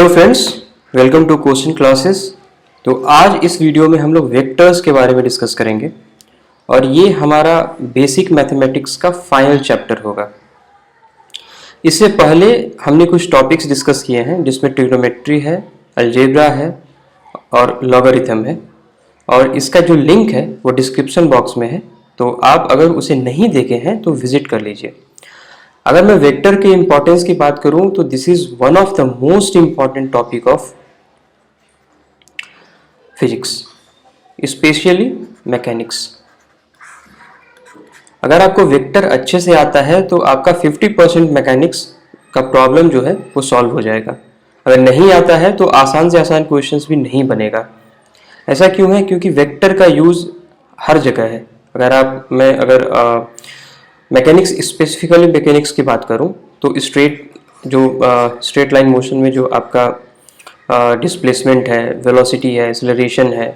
Hello friends, welcome to question classes. तो आज इस वीडियो में हम लोग वेक्टर्स के बारे में डिस्कस करेंगे और ये हमारा बेसिक मैथमेटिक्स का फाइनल चैप्टर होगा। इससे पहले हमने कुछ टॉपिक्स डिस्कस किए हैं जिसमें ट्रिग्नोमेट्री है, अलजेब्रा है और लॉगरिथम है, और इसका जो लिंक है वो डिस्क्रिप्शन बॉक्स में है, तो आप अगर उसे नहीं देखे हैं तो विजिट कर लीजिए। अगर मैं वेक्टर के इंपॉर्टेंस की बात करूं तो this is one of the most important topic of physics, specially mechanics. अगर आपको वेक्टर अच्छे से आता है तो आपका 50% मैकेनिक्स का प्रॉब्लम जो है वो सॉल्व हो जाएगा। अगर नहीं आता है तो आसान से आसान क्वेश्चंस भी नहीं बनेगा। ऐसा क्यों है? क्योंकि वेक्टर का यूज़ हर जगह है। अगर मैकेनिक्स, स्पेसिफिकली मैकेनिक्स की बात करूं तो स्ट्रेट लाइन मोशन में जो आपका डिस्प्लेसमेंट है, वेलोसिटी है, एक्सेलरेशन है,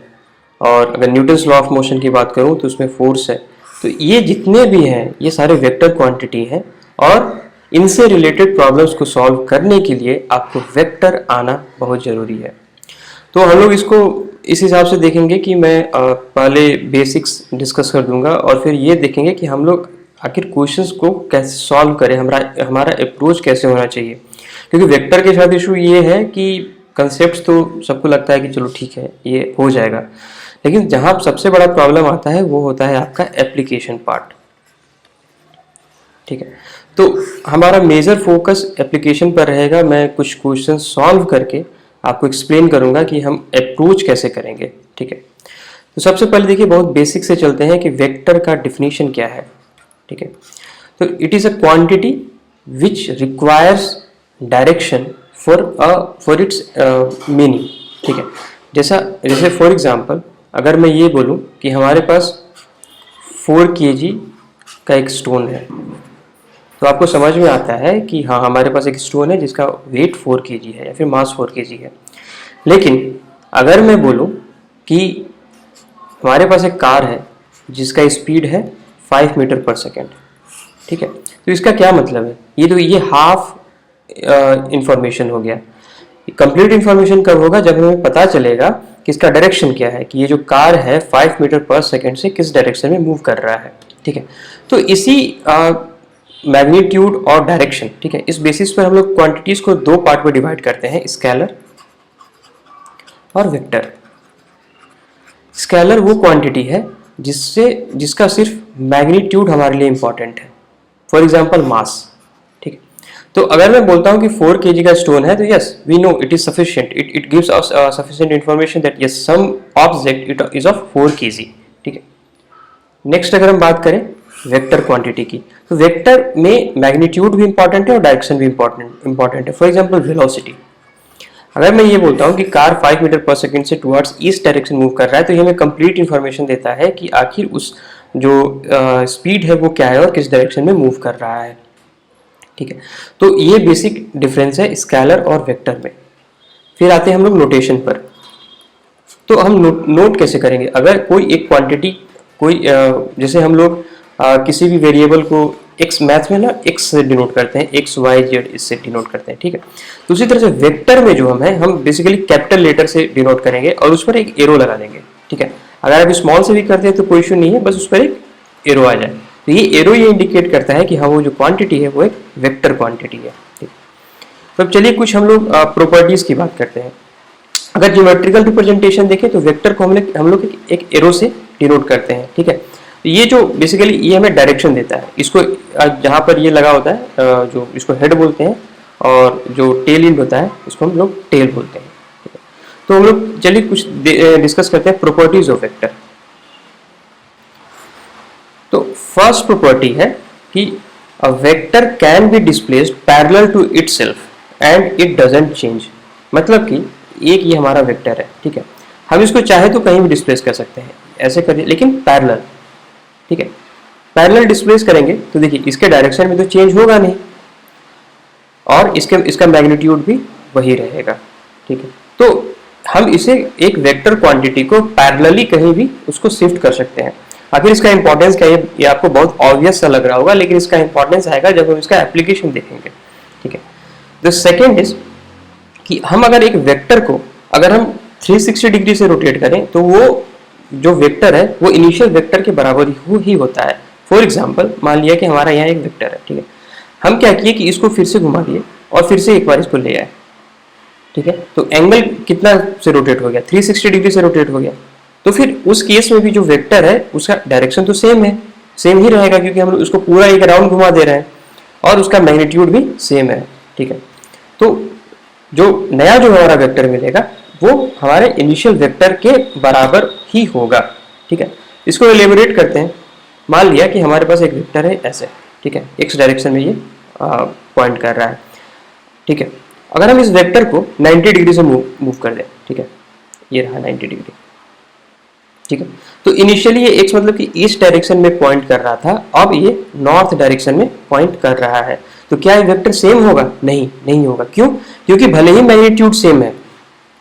और अगर न्यूटन्स लॉ ऑफ मोशन की बात करूं तो उसमें फोर्स है। तो ये जितने भी हैं ये सारे वेक्टर क्वांटिटी हैं, और इनसे रिलेटेड प्रॉब्लम्स को सॉल्व करने के लिए आपको वेक्टर आना बहुत ज़रूरी है। तो हम लोग इसको इस हिसाब से देखेंगे कि मैं पहले बेसिक्स डिस्कस कर दूंगा और फिर ये देखेंगे कि हम लोग आखिर क्वेश्चंस को कैसे सॉल्व करें, हमारा अप्रोच कैसे होना चाहिए। क्योंकि वेक्टर के साथ इशू ये है कि कंसेप्ट्स तो सबको लगता है कि चलो ठीक है ये हो जाएगा, लेकिन जहाँ सबसे बड़ा प्रॉब्लम आता है वो होता है आपका एप्लीकेशन पार्ट। ठीक है, तो हमारा मेजर फोकस एप्लीकेशन पर रहेगा। मैं कुछ क्वेश्चन सॉल्व करके आपको एक्सप्लेन करूंगा कि हम अप्रोच कैसे करेंगे। ठीक है, तो सबसे पहले देखिए, बहुत बेसिक से चलते हैं कि वेक्टर का डिफिनीशन क्या है। ठीक है, तो it is a quantity which requires direction for its meaning. ठीक है, जैसे फॉर एग्जांपल अगर मैं ये बोलूं कि हमारे पास 4 kg का एक स्टोन है, तो आपको समझ में आता है कि हाँ, हमारे पास एक स्टोन है जिसका वेट 4 kg है या फिर मास 4 kg है। लेकिन अगर मैं बोलूं कि हमारे पास एक कार है जिसका स्पीड है 5 मीटर पर सेकेंड, ठीक है, तो इसका क्या मतलब है? ये हाफ इंफॉर्मेशन हो गया। कंप्लीट इंफॉर्मेशन कब होगा? जब हमें पता चलेगा कि इसका डायरेक्शन क्या है, कि ये जो कार है 5 मीटर पर सेकेंड से किस डायरेक्शन में मूव कर रहा है। ठीक है, तो इसी मैग्नीट्यूड और डायरेक्शन, ठीक है, इस बेसिस पर हम लोग क्वांटिटीज को 2 पार्ट में डिवाइड करते हैं, स्केलर और वेक्टर। स्केलर वो क्वांटिटी है जिसका सिर्फ मैग्नीट्यूड हमारे लिए इंपॉर्टेंट है। फॉर एग्जांपल मास। ठीक है, तो अगर मैं बोलता हूं कि 4 kg का स्टोन है, तो yes we know it is sufficient, it gives us sufficient information that yes some object it is of 4 kg। ठीक है, नेक्स्ट अगर हम बात करें वेक्टर क्वांटिटी की, तो वेक्टर में मैग्नीट्यूड भी इंपॉर्टेंट है और डायरेक्शन भी इंपॉर्टेंट है। फॉर एग्जांपल वेलोसिटी, अगर मैं ये बोलता हूँ कि कार 5 मीटर पर सेकंड से टुवर्ड्स ईस्ट डायरेक्शन मूव कर रहा है, तो ये हमें कंप्लीट इन्फॉर्मेशन देता है कि आखिर उस जो स्पीड है वो क्या है और किस डायरेक्शन में मूव कर रहा है। ठीक है, तो ये बेसिक डिफरेंस है स्केलर और वेक्टर में। फिर आते हैं हम लोग नोटेशन पर। तो हम नोट कैसे करेंगे? अगर कोई एक क्वांटिटी, जैसे हम लोग किसी भी वेरिएबल को एक्स, मैथ में ना एक्स से डिनोट करते हैं, एक्स वाई जेड इससे डिनोट करते हैं। ठीक है, तो उसी तरह से वेक्टर में जो हम बेसिकली कैपिटल लेटर से डिनोट करेंगे और उस पर एक एरो लगा देंगे। ठीक है, अगर आप स्मॉल से भी करते हैं तो कोई इशू नहीं है, बस उस पर एक एरो आ जाए। तो ये एरो ये इंडिकेट करता है कि हाँ, वो जो क्वांटिटी है वो एक वेक्टर क्वांटिटी है। ठीक, तो अब चलिए कुछ हम लोग प्रॉपर्टीज की बात करते हैं। अगर ज्योमेट्रिकल रिप्रेजेंटेशन देखें तो वेक्टर को हम लोग एक एरो से डिनोट करते हैं। ठीक है, ये जो बेसिकली ये हमें डायरेक्शन देता है। इसको जहाँ पर ये लगा होता है, जो इसको हेड बोलते हैं, और जो टेल एंड होता है इसको हम लोग टेल बोलते हैं। तो हम लोग चलिए कुछ डिस्कस करते हैं प्रॉपर्टीज ऑफ वेक्टर। तो फर्स्ट प्रॉपर्टी है कि a vector can be displaced parallel to itself and it doesn't change. मतलब कि एक ये हमारा वेक्टर है, ठीक है, हम इसको चाहे तो कहीं भी डिस्प्लेस कर सकते हैं, ऐसे करिए, लेकिन पैरेलल। ठीक है, पैरेलल डिस्प्लेस करेंगे तो देखिए इसके डायरेक्शन में तो चेंज होगा नहीं, और इसका मैग्नीट्यूड भी वही रहेगा। ठीक है, तो हम इसे एक वेक्टर क्वांटिटी को पैरेलली कहीं भी उसको शिफ्ट कर सकते हैं। आखिर इसका इंपॉर्टेंस क्या है? ये आपको बहुत ऑब्वियस सा लग रहा होगा, लेकिन इसका इंपॉर्टेंस आएगा जब हम इसका एप्लीकेशन देखेंगे। ठीक है, द सेकेंड इज कि हम अगर एक वेक्टर को अगर हम 360 डिग्री से रोटेट करें तो वो जो वेक्टर है वो इनिशियल वेक्टर के बराबर ही होता है। फॉर एग्जाम्पल मान लिया कि हमारा यहाँ एक वेक्टर है, ठीक है, हम क्या किए कि इसको फिर से घुमा दिए और फिर से एक बार इसको ले आए, ठीक है, तो एंगल कितना से रोटेट हो गया, 360 डिग्री से रोटेट हो गया। तो फिर उस केस में भी जो वेक्टर है उसका डायरेक्शन तो सेम है, सेम ही रहेगा क्योंकि हम उसको पूरा एक राउंड घुमा दे रहे हैं और उसका मैग्नीट्यूड भी सेम है, ठीक है। तो जो नया जो हमारा वेक्टर मिलेगा वो हमारे इनिशियल वेक्टर के बराबर ही होगा, ठीक है। इसको एलिबरेट करते हैं। मान लिया कि हमारे पास एक वेक्टर है ऐसे, ठीक है, एक्स डायरेक्शन में ये पॉइंट कर रहा है, ठीक है। अगर हम इस वेक्टर को 90 डिग्री से मूव कर दें, ठीक है, ये रहा 90 डिग्री, ठीक है, तो इनिशियली ये एक्स मतलब कि इस डायरेक्शन में पॉइंट कर रहा था, अब ये नॉर्थ डायरेक्शन में पॉइंट कर रहा है। तो क्या ये वेक्टर सेम होगा? नहीं होगा। क्यों? क्योंकि भले ही मैग्नीट्यूड सेम है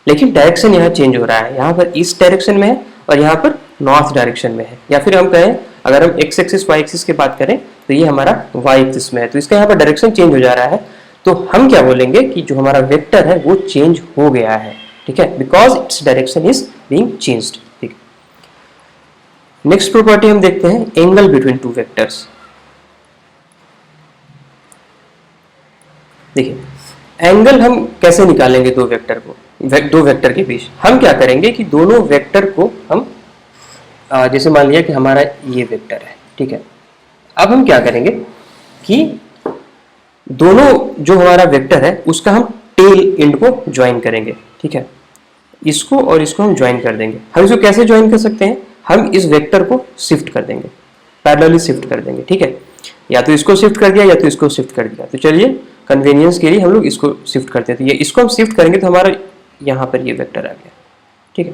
लेकिन डायरेक्शन यहाँ चेंज हो रहा है, यहाँ पर ईस्ट डायरेक्शन में है और यहाँ पर नॉर्थ डायरेक्शन में है। या फिर हम कहें अगर हम एक्स एक्सिस वाई एक्सिस की बात करें तो ये हमारा वाई एक्सिस में है, तो इसका यहाँ पर डायरेक्शन चेंज हो जा रहा है। तो हम क्या बोलेंगे कि जो हमारा वेक्टर है वो चेंज हो गया है, ठीक है, because its direction is being changed, ठीक है। नेक्स्ट प्रॉपर्टी हम देखते हैं एंगल बिटवीन टू वेक्टर्स। देखिए एंगल हम कैसे निकालेंगे दो वेक्टर को, दो वेक्टर के बीच। हम क्या करेंगे कि दोनों वेक्टर को हम जैसे मान लिया कि हमारा ये वेक्टर है, ठीक है, अब हम क्या करेंगे कि दोनों जो हमारा वेक्टर है उसका हम टेल एंड को ज्वाइन करेंगे, ठीक है, इसको और इसको हम ज्वाइन कर देंगे। हम इसको कैसे ज्वाइन कर सकते हैं? हम इस वेक्टर को शिफ्ट कर देंगे, पैरेलली शिफ्ट कर देंगे, ठीक है, या तो इसको शिफ्ट कर दिया या तो इसको शिफ्ट कर दिया। तो चलिए कन्वीनियंस के लिए हम लोग इसको शिफ्ट करते हैं, तो ये इसको हम शिफ्ट करेंगे तो हमारा यहाँ पर ये वेक्टर आ गया, ठीक है।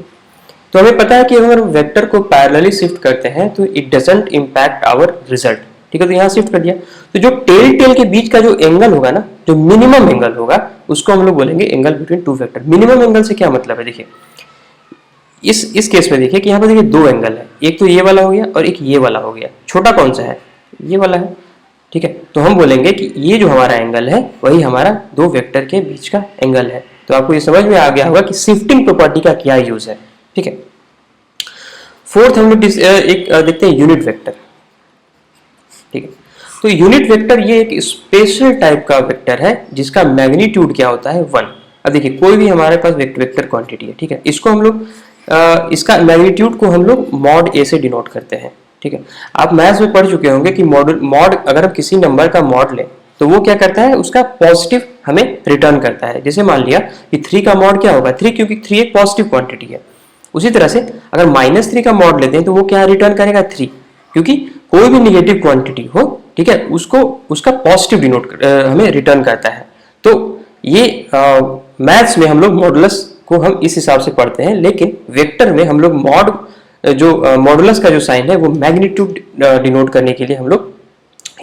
तो हमें पता है कि अगर हम वेक्टर को पैरेलली शिफ्ट करते हैं तो it doesn't impact our result, ठीक है। तो यहाँ शिफ्ट कर दिया तो जो टेल के बीच का जो एंगल होगा ना, जो मिनिमम एंगल होगा उसको हम लोग बोलेंगे angle between two vector. Minimum angle से क्या मतलब है? देखिए इस केस में देखिए कि यहाँ पर देखिए दो एंगल है, एक तो ये वाला हो गया और एक ये वाला हो गया। छोटा कौन सा है? ये वाला है, ठीक है। तो हम बोलेंगे कि ये जो हमारा एंगल है वही हमारा दो वेक्टर के बीच का एंगल है। तो आपको ये समझ में आ गया होगा कि शिफ्टिंग प्रॉपर्टी का क्या यूज है, ठीक है। फोर्थ हम लोग एक देखते हैं यूनिट वेक्टर, ठीक है। तो यूनिट वेक्टर ये एक स्पेशल टाइप का वेक्टर है जिसका मैग्नीट्यूड क्या होता है? 1। अब देखिए कोई भी हमारे पास वेक्टर क्वांटिटी है, ठीक है, इसको हम लोग इसका मैग्नीट्यूड को हम लोग मॉड ए से डिनोट करते हैं, ठीक है। आप मैथ्स में पढ़ चुके होंगे कि मॉड अगर हम किसी नंबर का मॉड लें तो वो क्या करता है? उसका पॉजिटिव हमें रिटर्न करता है। जैसे मान लिया कि 3 का मॉड क्या होगा? 3, क्योंकि 3 एक पॉजिटिव क्वांटिटी है। उसी तरह से अगर -3 का मॉड लेते हैं तो वो क्या रिटर्न करेगा? 3, क्योंकि कोई भी निगेटिव क्वांटिटी हो, ठीक है, उसको उसका पॉजिटिव डिनोट हमें रिटर्न करता है। तो ये मैथ्स में हम लोग मॉडुलस को हम इस हिसाब से पढ़ते हैं, लेकिन वेक्टर में हम लोग मॉडुलस का जो साइन है वो मैग्नीट्यूड डिनोट करने के लिए हम लोग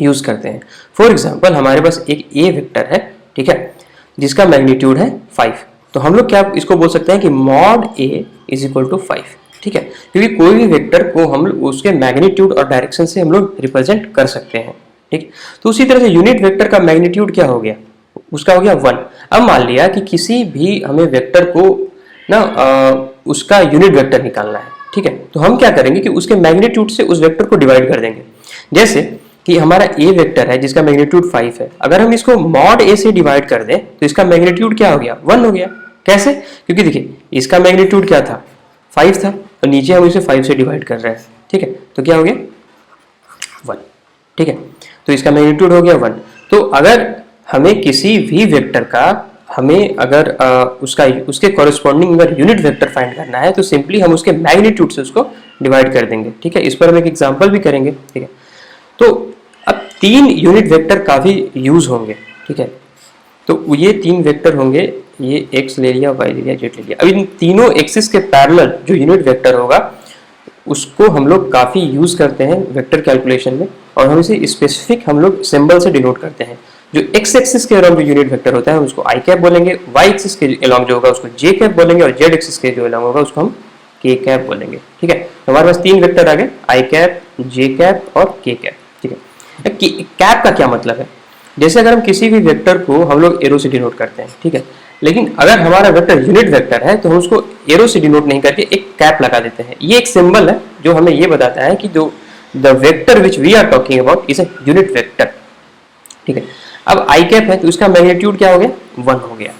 यूज करते हैं। फॉर एग्जांपल हमारे पास एक ए वेक्टर है, ठीक है, जिसका मैग्नीट्यूड है 5। तो हम लोग क्या इसको बोल सकते हैं कि mod A is equal to 5, ठीक है, क्योंकि कोई भी वेक्टर को हम लोग उसके मैग्नीट्यूड और डायरेक्शन से हम लोग रिप्रेजेंट कर सकते हैं, ठीक। तो उसी तरह से यूनिट वेक्टर का मैग्नीट्यूड क्या हो गया? उसका हो गया 1। अब मान लिया कि किसी भी हमें वेक्टर को ना उसका यूनिट वेक्टर निकालना है, ठीक है, तो हम क्या करेंगे कि उसके मैग्नीट्यूड से उस वेक्टर को डिवाइड कर देंगे। जैसे कि हमारा ए वेक्टर है जिसका मैग्नीट्यूड 5 है, अगर हम इसको मॉड ए से डिवाइड कर दें तो इसका मैग्नीट्यूड क्या हो गया? 1 हो गया। कैसे? क्योंकि देखिए इसका मैग्नीट्यूड क्या था? 5 था और नीचे हम इसे 5 से डिवाइड कर रहे हैं, ठीक है, तो क्या हो गया? 1, ठीक है, तो इसका मैग्नीट्यूड हो गया 1। तो अगर हमें किसी भी वेक्टर का हमें अगर उसके कॉरेस्पॉन्डिंग अगर यूनिट वेक्टर फाइंड करना है तो सिंपली हम उसके मैग्नीट्यूड से उसको डिवाइड कर देंगे, ठीक है। इस पर हम एक एग्जांपल भी करेंगे, ठीक है। तो अब 3 यूनिट वेक्टर काफी यूज होंगे, ठीक है। तो ये 3 वेक्टर होंगे, ये x ले लिया, y ले लिया, z ले लिया। अब इन तीनों एक्सिस के पैरेलल जो यूनिट वेक्टर होगा उसको हम लोग काफी यूज करते हैं वेक्टर कैलकुलेशन में, और हम इसे स्पेसिफिक हम लोग सिंबल से डिनोट करते हैं। जो x एक्सिस के अलोंग जो यूनिट वेक्टर होता है हम उसको i कैप बोलेंगे, y एक्सिस के अलोंग जो होगा उसको j कैप बोलेंगे, और z एक्सिस के जो अलोंग होगा उसको हम k कैप बोलेंगे, ठीक है। तो हमारे पास 3 वेक्टर आ गए, i कैप, j कैप और k कैप, ठीक है। कैप का क्या मतलब है? जैसे अगर हम किसी भी वेक्टर को हम लोग एरो से डिनोट करते हैं, ठीक है, लेकिन अगर हमारा वेक्टर यूनिट वेक्टर है तो हम उसको एरो से डिनोट नहीं करके एक कैप लगा देते हैं। ये एक सिंबल है जो हमें ये बताता है कि जो the vector which we are talking about is a unit vector. ठीक है, अब आई कैप है तो इसका मैग्नीट्यूड क्या हो गया, 1 हो गया।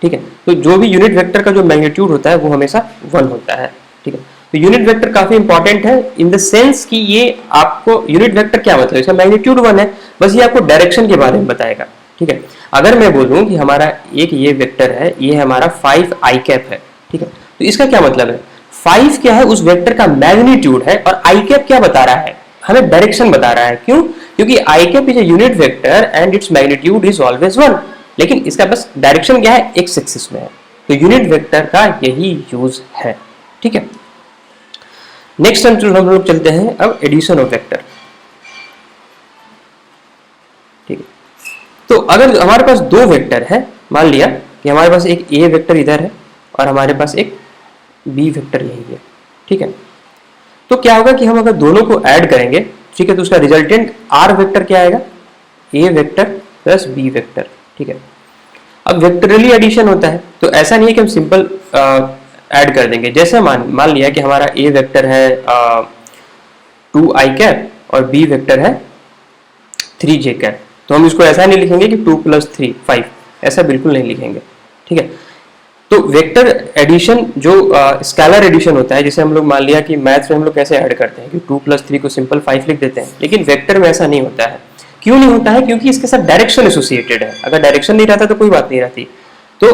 ठीक है, तो जो भी यूनिट वेक्टर का जो मैग्नीट्यूड होता है वो हमेशा 1 होता है। ठीक है, तो यूनिट वेक्टर काफी इंपॉर्टेंट है इन द सेंस कि ये आपको यूनिट वेक्टर क्या मतलब, इसका मैग्नीट्यूड 1 है, बस ये आपको डायरेक्शन के बारे में बताएगा। ठीक है, अगर मैं बोलूं कि हमारा एक ये वेक्टर है, ये हमारा 5 आई कैप है। ठीक है, तो इसका क्या मतलब है, 5 क्या है, उस वेक्टर का मैग्नीट्यूड है, और आई कैप क्या बता रहा है, हमें डायरेक्शन बता रहा है। क्यों, क्योंकि i cap is a unit vector and its magnitude is always 1, लेकिन इसका बस डायरेक्शन क्या है, एक्स एक्सिस में है। तो यूनिट वेक्टर का यही यूज है। ठीक है, नेक्स्ट हम लोग चलते हैं अब एडिशन ऑफ वेक्टर। ठीक है, तो अगर हमारे पास दो वेक्टर है, मान लिया कि हमारे पास एक ए वेक्टर इधर है और हमारे पास एक बी वेक्टर यही है। ठीक है, तो क्या होगा कि हम अगर दोनों को ऐड करेंगे, ठीक है, तो उसका रिजल्टेंट आर वेक्टर क्या आएगा, ए वेक्टर प्लस बी वेक्टर। ठीक है, अब वेक्टरली एडिशन होता है तो ऐसा नहीं है कि हम सिंपल ऐड कर देंगे। जैसे मान लिया कि हमारा ए वेक्टर है 2 आई कैप और बी वेक्टर है 3 जे कैप, तो हम इसको ऐसा नहीं लिखेंगे कि 2 + 3 5, ऐसा बिल्कुल नहीं लिखेंगे। ठीक है, तो वेक्टर एडिशन जो स्केलर एडिशन होता है, जैसे हम लोग मान लिया कि मैथ्स में हम लोग कैसे ऐड करते हैं कि 2 + 3 को सिंपल 5 लिख देते हैं, लेकिन वेक्टर में ऐसा नहीं होता है। क्यों नहीं होता है, क्योंकि इसके साथ डायरेक्शन एसोसिएटेड है। अगर डायरेक्शन नहीं रहता तो कोई बात नहीं रहती। तो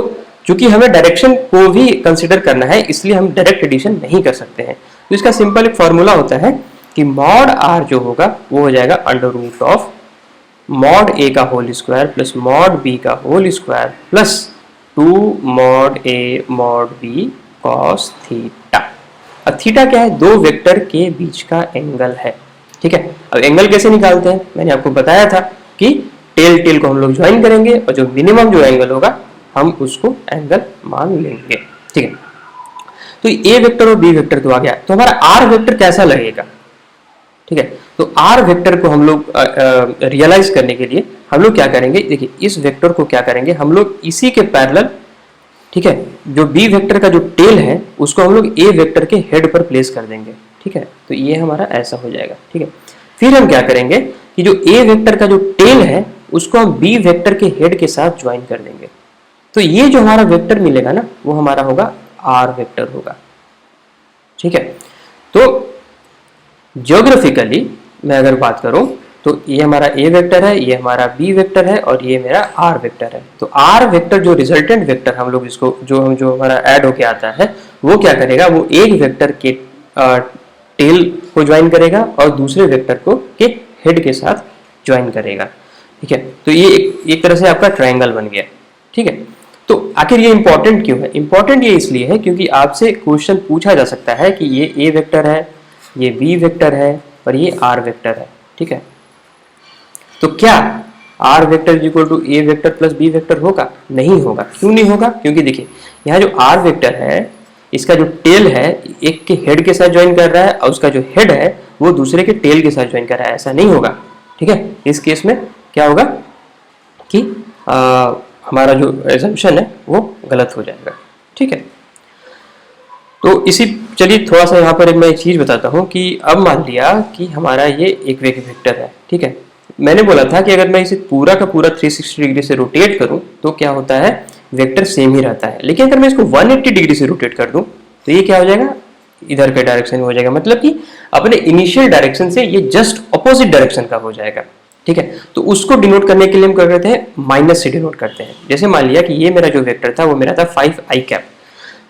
चूंकि हमें डायरेक्शन को भी कंसिडर करना है, इसलिए हम डायरेक्ट एडिशन नहीं कर सकते हैं। तो इसका सिंपल एक फॉर्मूला होता है कि मॉड आर जो होगा वो हो जाएगा √of मॉड ए का whole square plus mod B का whole square plus 2 mod A mod B cos theta. अब थीटा क्या है, दो वेक्टर के बीच का एंगल है। ठीक है, अब एंगल कैसे निकालते हैं, मैंने आपको बताया था कि टेल को हम लोग ज्वाइन करेंगे और जो मिनिमम जो एंगल होगा हम उसको एंगल मान लेंगे। ठीक है, तो ए वेक्टर और बी वेक्टर तो आ गया, तो हमारा आर वेक्टर कैसा लगेगा। ठीक है, तो आर वेक्टर को हम लोग रियलाइज करने के लिए हम लोग क्या करेंगे, देखिए इस वेक्टर को क्या करेंगे हम लोग इसी के पैरेलल, ठीक है, जो बी वेक्टर का जो टेल है उसको हम लोग ए वेक्टर के हेड पर प्लेस कर देंगे। ठीक है, तो ये हमारा ऐसा हो जाएगा। ठीक है, फिर हम क्या करेंगे कि जो ए वेक्टर का जो टेल है उसको हम बी वेक्टर के हेड के साथ ज्वाइन कर देंगे। तो ये जो हमारा वेक्टर मिलेगा ना वो हमारा होगा आर वेक्टर होगा। ठीक है, तो ज्योग्राफिकली मैं अगर बात करूं तो ये हमारा ए वेक्टर है, ये हमारा बी वेक्टर है और ये मेरा आर वेक्टर है। तो आर वेक्टर जो रिजल्टेंट वेक्टर हम लोग इसको जो हमारा ऐड होके आता है वो क्या करेगा, वो एक वेक्टर के टेल को ज्वाइन करेगा और दूसरे वेक्टर को के हेड के साथ ज्वाइन करेगा। ठीक है, तो ये एक तरह से आपका ट्रायंगल बन गया। ठीक है, तो आखिर ये इंपॉर्टेंट क्यों है, इंपॉर्टेंट ये इसलिए है क्योंकि आपसे क्वेश्चन पूछा जा सकता है कि ये ए वेक्टर है, ये बी वेक्टर है और ये आर वेक्टर है। ठीक है, तो क्या R vector equal to A vector plus B vector होगा, नहीं होगा। क्यों नहीं होगा, क्योंकि देखिए यहाँ जो आर वेक्टर है इसका जो टेल है एक के हेड के साथ ज्वाइन कर रहा है और उसका जो हेड है वो दूसरे के टेल के साथ ज्वाइन कर रहा है, ऐसा नहीं होगा। ठीक है, इस केस में क्या होगा कि हमारा जो एजम्पशन है वो गलत हो जाएगा। ठीक है, तो इसी चलिए थोड़ा सा यहाँ पर मैं एक चीज़ बताता हूँ कि अब मान लिया कि हमारा ये एक वेक्टर है। ठीक है, मैंने बोला था कि अगर मैं इसे पूरा का पूरा 360 डिग्री से रोटेट करूँ तो क्या होता है, वेक्टर सेम ही रहता है। लेकिन अगर मैं इसको 180 डिग्री से रोटेट कर दूँ तो ये क्या हो जाएगा, इधर के डायरेक्शन में हो जाएगा, मतलब कि अपने इनिशियल डायरेक्शन से ये जस्ट अपोजिट डायरेक्शन का हो जाएगा। ठीक है, तो उसको डिनोट करने के लिए हम क्या करते हैं, माइनस से डिनोट करते हैं। जैसे मान लिया कि ये मेरा जो वेक्टर था वो मेरा था 5 आई कैप,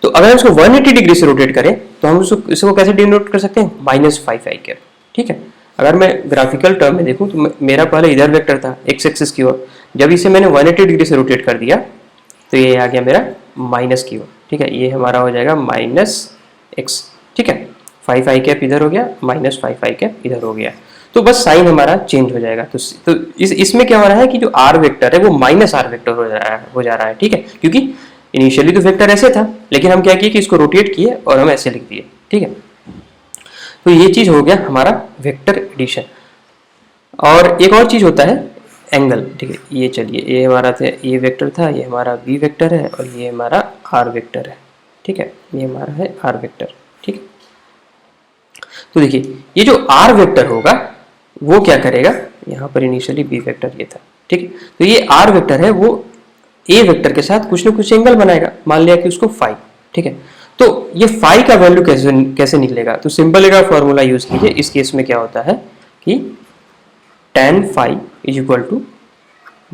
तो अगर हम उसको 180 डिग्री से रोटेट करें तो हम इसको कैसे डिनोट कर सकते हैं, -5 आई कैप। ठीक है, अगर मैं ग्राफिकल टर्म में देखूं तो मेरा पहले इधर वेक्टर था एक्स एक्सिस की ओर, जब इसे मैंने 180 डिग्री से रोटेट कर दिया तो ये आ गया मेरा माइनस की ओर। ठीक है, ये हमारा हो जाएगा -x। ठीक है, 5 आई कैप इधर हो गया, -5 आई कैप इधर हो गया, तो बस साइन हमारा चेंज हो जाएगा। तो इसमें क्या हो रहा है कि जो आर वेक्टर है वो -r वेक्टर हो जा रहा है। ठीक है, क्योंकि इनिशियली तो वेक्टर ऐसे था लेकिन हम क्या किए कि इसको रोटेट किए और हम ऐसे लिख दिए। ठीक है, तो ये चीज हो गया हमारा वेक्टर एडिशन। और एक और चीज होता है एंगल, ठीक है, ये चलिए ये हमारा था ए वेक्टर था, ये हमारा बी वेक्टर है और ये हमारा आर वेक्टर है, ठीक है, ये हमारा है आर वेक्टर, ठीक है। तो देखिए ये जो आर वेक्टर होगा वो क्या करेगा, यहाँ पर इनिशियली बी वेक्टर ये था, ठीक है, तो ये आर वेक्टर है वो ए वेक्टर के साथ कुछ ना कुछ एंगल बनाएगा, मान लिया कि उसको फाई, ठीक है। तो ये फाई का वैल्यू कैसे निकलेगा, तो सिंपल एक फॉर्मूला यूज कीजिए। इस केस में क्या होता है कि tan phi is equal to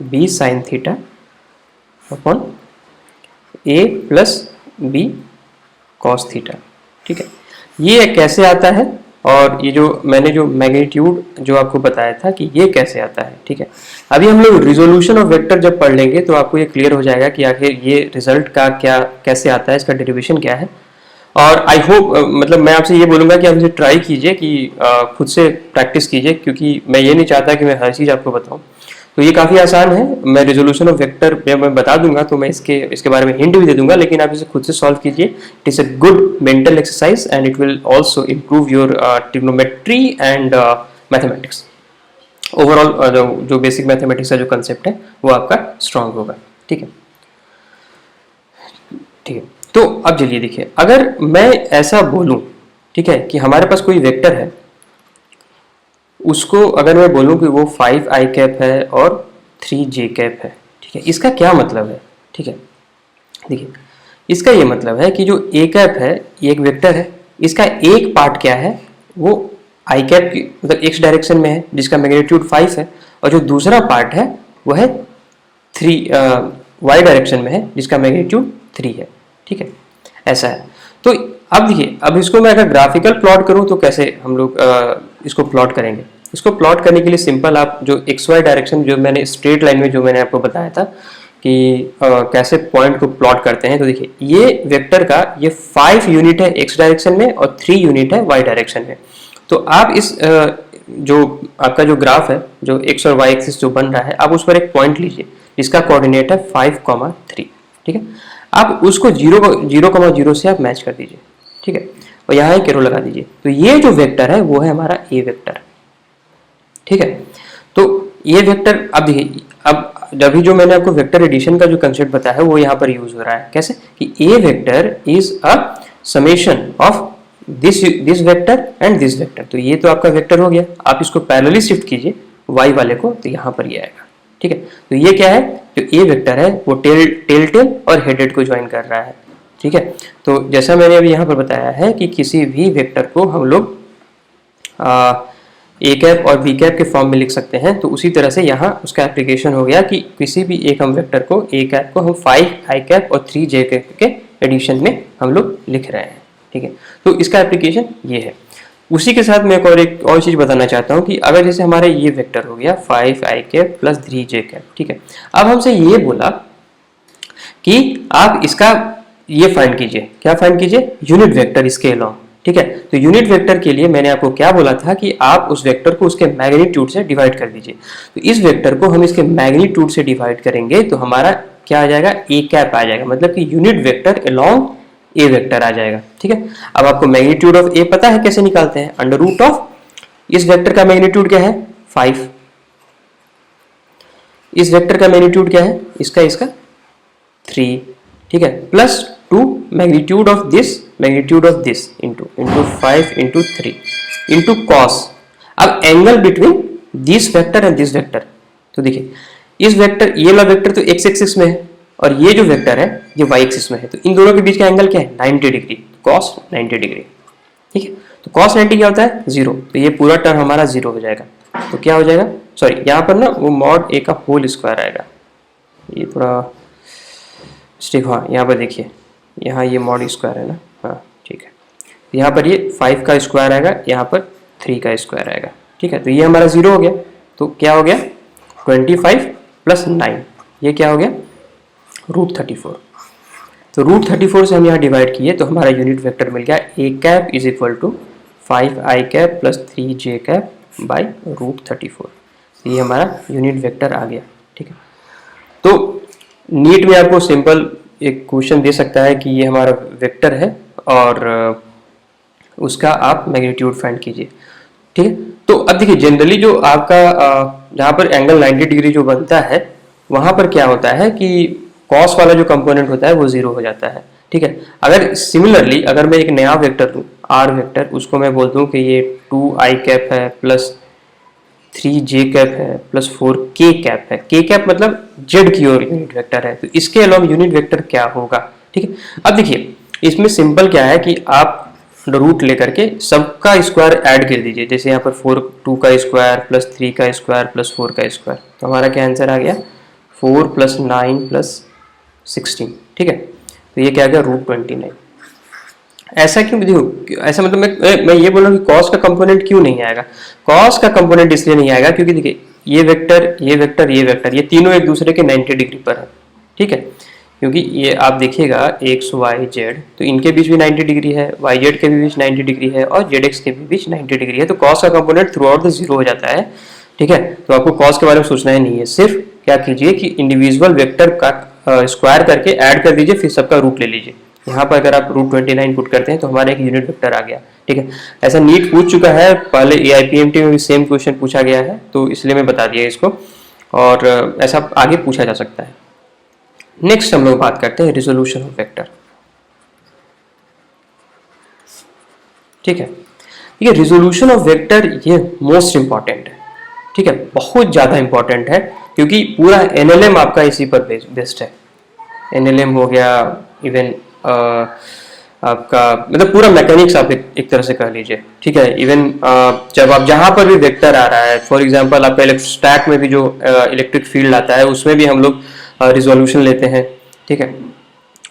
B sine theta upon A plus B cos theta, ठीक है। ये कैसे आता है, और ये जो मैंने जो मैग्नीट्यूड जो आपको बताया था कि ये कैसे आता है, ठीक है। अभी हम लोग रिजोल्यूशन ऑफ वेक्टर जब पढ़ लेंगे तो आपको ये क्लियर हो जाएगा कि आखिर ये रिजल्ट का क्या कैसे आता है, इसका डेरिवेशन क्या है। और आई होप मतलब मैं आपसे ये बोलूँगा कि आप इसे ट्राई कीजिए कि खुद से प्रैक्टिस कीजिए, क्योंकि मैं ये नहीं चाहता कि मैं हर चीज़ आपको बताऊँ। तो ये काफ़ी आसान है, मैं रिजोल्यूशन ऑफ वेक्टर मैं बता दूंगा तो मैं इसके बारे में हिंट भी दे दूंगा, लेकिन आप इसे खुद से सॉल्व कीजिए। It is a good mental exercise and it will also improve your trigonometry and mathematics. Overall जो बेसिक मैथमेटिक्स का जो कंसेप्ट है वो आपका स्ट्रांग होगा, ठीक है, ठीक है। तो अब चलिए देखिए, अगर मैं ऐसा बोलूं, ठीक है, कि हमारे पास कोई वेक्टर है, उसको अगर मैं बोलूं कि वो 5 आई कैप है और 3 जे कैप है, ठीक है, इसका क्या मतलब है, ठीक है। देखिए इसका ये मतलब है कि जो ए कैप है ये एक वेक्टर है, इसका एक पार्ट क्या है, वो आई कैप की मतलब एक्स डायरेक्शन में है जिसका मैग्नीट्यूड 5 है, और जो दूसरा पार्ट है वो है 3 वाई डायरेक्शन में है जिसका मैग्नीट्यूड 3 है, ठीक है, ऐसा है। तो अब देखिए, अब इसको मैं अगर ग्राफिकल प्लॉट करूं तो कैसे हम लोग इसको प्लॉट करेंगे। इसको प्लॉट करने के लिए सिंपल आप जो एक्स वाई डायरेक्शन जो मैंने स्ट्रेट लाइन में जो मैंने आपको बताया था कि कैसे पॉइंट को प्लॉट करते हैं, तो देखिए ये वेक्टर का ये 5 यूनिट है एक्स डायरेक्शन में और 3 यूनिट है वाई डायरेक्शन में। तो आप इस जो आपका जो ग्राफ है जो एक्स और वाई एक्सिस जो बन रहा है, आप उस पर एक पॉइंट लीजिए जिसका कोऑर्डिनेट है 5,3, ठीक है। आप उसको 0,0 से आप मैच कर दीजिए, ठीक है, और यहाँ एक एरो लगा दीजिए। तो ये जो वेक्टर है वो है हमारा ए वेक्टर, ठीक है। तो ये वेक्टर, अब देखिए, अब अभी जो मैंने आपको वेक्टर एडिशन का जो कंसेप्ट बताया है वो यहाँ पर यूज हो रहा है, कैसे कि A vector is a summation of this vector and this vector. तो ये तो आपका वेक्टर हो गया, आप इसको पैरेलली शिफ्ट कीजिए वाई वाले को, तो यहाँ पर ये आएगा, ठीक है। तो ये क्या है, जो ए वेक्टर है वो टेल और हेडेड को ज्वाइन कर रहा है, ठीक है। तो जैसा मैंने अभी यहाँ पर बताया है कि किसी भी वेक्टर को हम लोग ए कैप और बी कैप के फॉर्म में लिख सकते हैं, तो उसी तरह से यहाँ उसका एप्लीकेशन हो गया कि किसी भी एक हम वेक्टर को ए कैप को हम 5 आई कैप और 3 जे कैप के एडिशन में हम लोग लिख रहे हैं, ठीक है। तो इसका एप्लीकेशन ये है। उसी के साथ मैं एक और चीज़ बताना चाहता हूँ कि अगर जैसे हमारा ये वेक्टर हो गया 5 i cap plus 3 j cap, ठीक है। अब हमसे ये बोला कि आप इसका ये फाइंड कीजिए, क्या फाइंड कीजिए, यूनिट वेक्टर इसके अलोंग, ठीक है। तो यूनिट वेक्टर के लिए मैंने आपको क्या बोला था कि आप उस वेक्टर को उसके मैग्नीट्यूड से डिवाइड कर दीजिए। तो इस वेक्टर को हम इसके मैग्नीट्यूड से डिवाइड करेंगे तो हमारा क्या आ जाएगा, ए कैप आ जाएगा, मतलब कि यूनिट वेक्टर अलोंग ए वेक्टर आ जाएगा, ठीक है। अब आपको मैग्नीट्यूड ऑफ ए पता है कैसे निकालते हैं, अंडर रूट ऑफ इस वेक्टर का मैग्नीट्यूड क्या है 5, इस वेक्टर का मैग्नीट्यूड क्या है इसका 3, ठीक है, plus 2 magnitude of this into 5 into 3 into cos. अब angle between this vector and this vector, तो देखिए इस वेक्टर ये वाला वेक्टर तो एक्स एक्सिस में है और ये जो वेक्टर है ये वाई एक्सिस में है, तो इन दोनों के बीच का एंगल क्या है 90 डिग्री, कॉस 90 डिग्री, ठीक है। तो कॉस 90 क्या होता है 0, तो ये पूरा टर्म हमारा 0 हो जाएगा। तो क्या हो जाएगा, सॉरी यहाँ पर ना वो मॉड ए का होल स्क्वायर आएगा, ये थोड़ा स्टिक, हाँ यहाँ पर देखिए, यहाँ ये मॉड स्क्वायर है ना, हाँ ठीक है। यहाँ पर ये 5 का स्क्वायर आएगा, यहाँ पर 3 का स्क्वायर आएगा, ठीक है। तो ये हमारा 0 हो गया, तो क्या हो गया 25 प्लस 9, ये क्या हो गया √34। तो √34 से हम यहाँ डिवाइड किए तो हमारा यूनिट वेक्टर मिल गया A cap is equal to 5 i cap plus 3 j cap by √34। ये हमारा यूनिट वेक्टर आ गया, ठीक है। तो नीट में आपको सिंपल एक क्वेश्चन दे सकता है कि ये हमारा वेक्टर है और उसका आप मैग्नीट्यूड फाइंड कीजिए, ठीक है। तो अब देखिए जनरली जो आपका जहाँ पर एंगल 90 डिग्री जो बनता है वहां पर क्या होता है कि कॉस वाला जो कंपोनेंट होता है वो जीरो हो जाता है, ठीक है। अगर सिमिलरली अगर मैं एक नया वेक्टर लूँ आर वेक्टर, उसको मैं बोल दूँ कि ये 2i कैप है प्लस 3j कैप है प्लस 4k कैप है। k कैप मतलब z की ओर यूनिट वेक्टर है, तो इसके अलावा यूनिट वेक्टर क्या होगा, ठीक है। अब देखिए इसमें सिंपल क्या है कि आप रूट लेकर के सबका स्क्वायर ऐड कर दीजिए। जैसे यहाँ पर 2 का स्क्वायर प्लस 3 का स्क्वायर प्लस 4 का स्क्वायर, तो हमारा क्या आंसर आ गया 4 प्लस 9 प्लस 16, ठीक है। तो ये क्या आ गया √29। ऐसा क्यों देखो, ऐसा मतलब मैं ये बोल रहा हूँ कि कॉस का कंपोनेंट क्यों नहीं आएगा। कॉस का कंपोनेंट इसलिए नहीं आएगा क्योंकि देखिए ये वेक्टर ये वेक्टर ये वेक्टर ये तीनों एक दूसरे के 90 डिग्री पर है, ठीक है। क्योंकि ये आप देखिएगा एक्स वाई जेड, तो इनके बीच भी 90 डिग्री है, वाई जेड के भी बीच 90 डिग्री है और जेड एक्स के भी बीच 90 डिग्री है। तो कॉस का component through out the zero हो जाता है, ठीक है। तो आपको कॉस के बारे में सोचना ही नहीं है, सिर्फ क्या कीजिए कि इंडिविजुअल वेक्टर का स्क्वायर करके ऐड कर दीजिए, फिर सबका रूट ले लीजिए। यहाँ पर अगर आप √29 पुट करते हैं तो हमारा एक यूनिट वेक्टर आ गया, ठीक है। ऐसा नीट पूछ चुका है पहले, AIPMT में भी सेम क्वेश्चन पूछा गया है, तो इसलिए मैं बता दिया इसको, और ऐसा आगे पूछा जा सकता है। नेक्स्ट हम लोग बात करते हैं रिजोल्यूशन ऑफ वेक्टर, ठीक है। ये रिजोल्यूशन ऑफ वेक्टर ये मोस्ट इंपॉर्टेंट है, ठीक है, बहुत ज्यादा इंपॉर्टेंट है, क्योंकि पूरा NLM आपका इसी पर बेस्ड है। NLM हो गया, इवन आपका मतलब पूरा मैकेनिक्स आप एक तरह से कह लीजिए, ठीक है। इवन जब आप जहां पर भी वेक्टर आ रहा है, फॉर एग्जांपल आपका इलेक्ट्रोस्टैट में भी जो इलेक्ट्रिक फील्ड आता है उसमें भी हम लोग रिजोल्यूशन लेते हैं, ठीक है,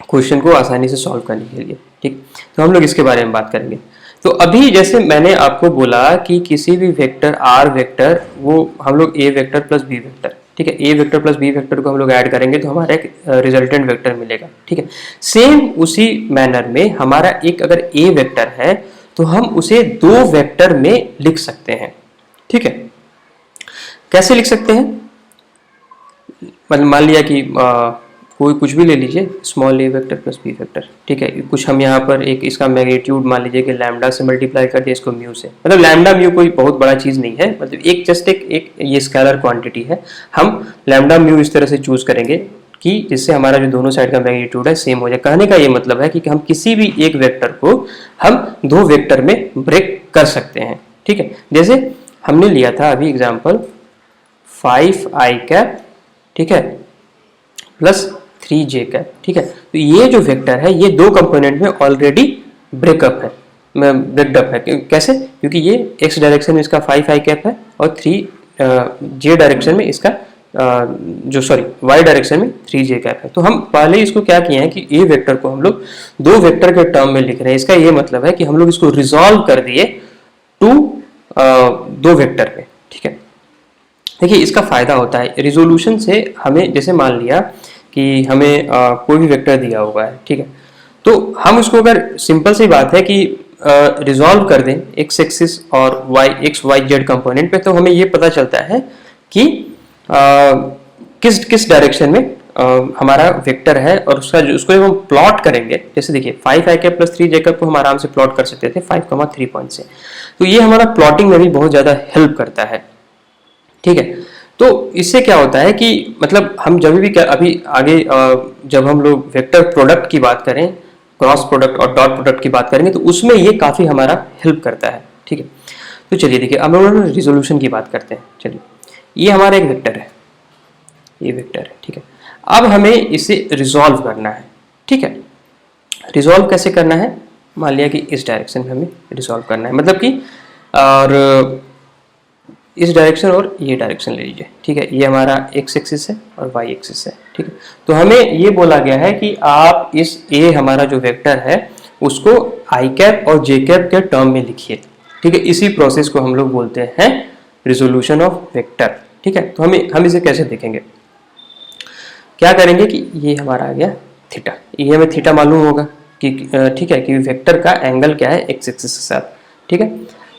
क्वेश्चन को आसानी से सॉल्व करने के लिए, ठीक। तो हम लोग इसके बारे में बात करेंगे। तो अभी जैसे मैंने आपको बोला कि किसी भी वेक्टर आर वेक्टर, वो हम लोग ए वेक्टर प्लस बी वेक्टर, ठीक है, ए वेक्टर प्लस बी वेक्टर को हम लोग ऐड करेंगे तो हमारा एक रिजल्टेंट वेक्टर मिलेगा, ठीक है। सेम उसी मैनर में हमारा एक अगर ए वेक्टर है तो हम उसे दो वेक्टर में लिख सकते हैं, ठीक है। कैसे लिख सकते हैं, मतलब मान लिया कि कोई कुछ भी ले लीजिए, स्मॉल ए वेक्टर प्लस बी वेक्टर, ठीक है। कुछ हम यहाँ पर एक इसका मैग्नीट्यूड मान लीजिए कि लैम्डा से मल्टीप्लाई कर दिया इसको म्यू से, मतलब लैम्डा म्यू कोई बहुत बड़ा चीज़ नहीं है, मतलब एक जस्ट एक ये स्केलर क्वांटिटी है। हम लैम्डा म्यू इस तरह से चूज करेंगे कि जिससे हमारा जो दोनों साइड का मैग्नीट्यूड है सेम हो जाए। कहने का ये मतलब है कि हम किसी भी एक वेक्टर को हम दो वेक्टर में ब्रेक कर सकते हैं, ठीक है। जैसे हमने लिया था अभी एग्जाम्पल 5i कैप, ठीक है, प्लस 3j कैप, ठीक है। तो ये जो वेक्टर है ये दो कंपोनेंट में ऑलरेडी ब्रेकअप है, ब्रेकअप है। कैसे, क्योंकि ये x डायरेक्शन में इसका 5i कैप है और 3j डायरेक्शन में इसका y डायरेक्शन में 3j कैप है। तो हम पहले इसको क्या किए हैं कि a वेक्टर को हम लोग दो वेक्टर के टर्म में लिख रहे हैं। इसका ये मतलब है कि हम लोग इसको रिजॉल्व कर दिए टू दो वेक्टर में, ठीक है। देखिए इसका फायदा होता है रिजोल्यूशन से, हमें जैसे मान लिया कि हमें कोई भी वेक्टर दिया हुआ है, ठीक है, तो हम उसको अगर सिंपल सी बात है कि रिजॉल्व कर दें एक्स एक्सिस और एक्स वाई जेड कंपोनेंट पे, तो हमें ये पता चलता है कि किस किस डायरेक्शन में हमारा वेक्टर है, और उसको जब हम प्लॉट करेंगे, जैसे देखिए 5i cap plus 3j cap को हम आराम से प्लॉट कर सकते थे 5,3 पॉइंट से। तो ये हमारा प्लॉटिंग में भी बहुत ज़्यादा हेल्प करता है, ठीक है। तो इससे क्या होता है कि मतलब हम जब भी अभी आगे जब हम लोग वेक्टर प्रोडक्ट की बात करें, क्रॉस प्रोडक्ट और डॉट प्रोडक्ट की बात करेंगे, तो उसमें ये काफ़ी हमारा हेल्प करता है, ठीक है। तो चलिए देखिए अब हम लोग रिजोल्यूशन की बात करते हैं। चलिए ये हमारा एक वेक्टर है, ये वेक्टर है, ठीक है। अब हमें इसे रिजॉल्व करना है, ठीक है। रिजॉल्व कैसे करना है, मान लिया कि इस डायरेक्शन में हमें रिजॉल्व करना है, मतलब कि और इस डायरेक्शन और ये डायरेक्शन ले लीजिए, ठीक है। ये हमारा एक्स एक्सिस है और वाई एक्सिस है, ठीक है। तो हमें ये बोला गया है कि आप इस ए हमारा जो वेक्टर है उसको आई कैप और जे कैप के टर्म में लिखिए, ठीक है। इसी प्रोसेस को हम लोग बोलते हैं रिजोल्यूशन ऑफ वेक्टर, ठीक है। तो हम इसे कैसे देखेंगे, क्या करेंगे कि ये हमारा आ गया थीटा, ये हमें थीटा मालूम होगा कि ठीक है, कि वेक्टर का एंगल क्या है एक्स एक्सिस के साथ, ठीक है।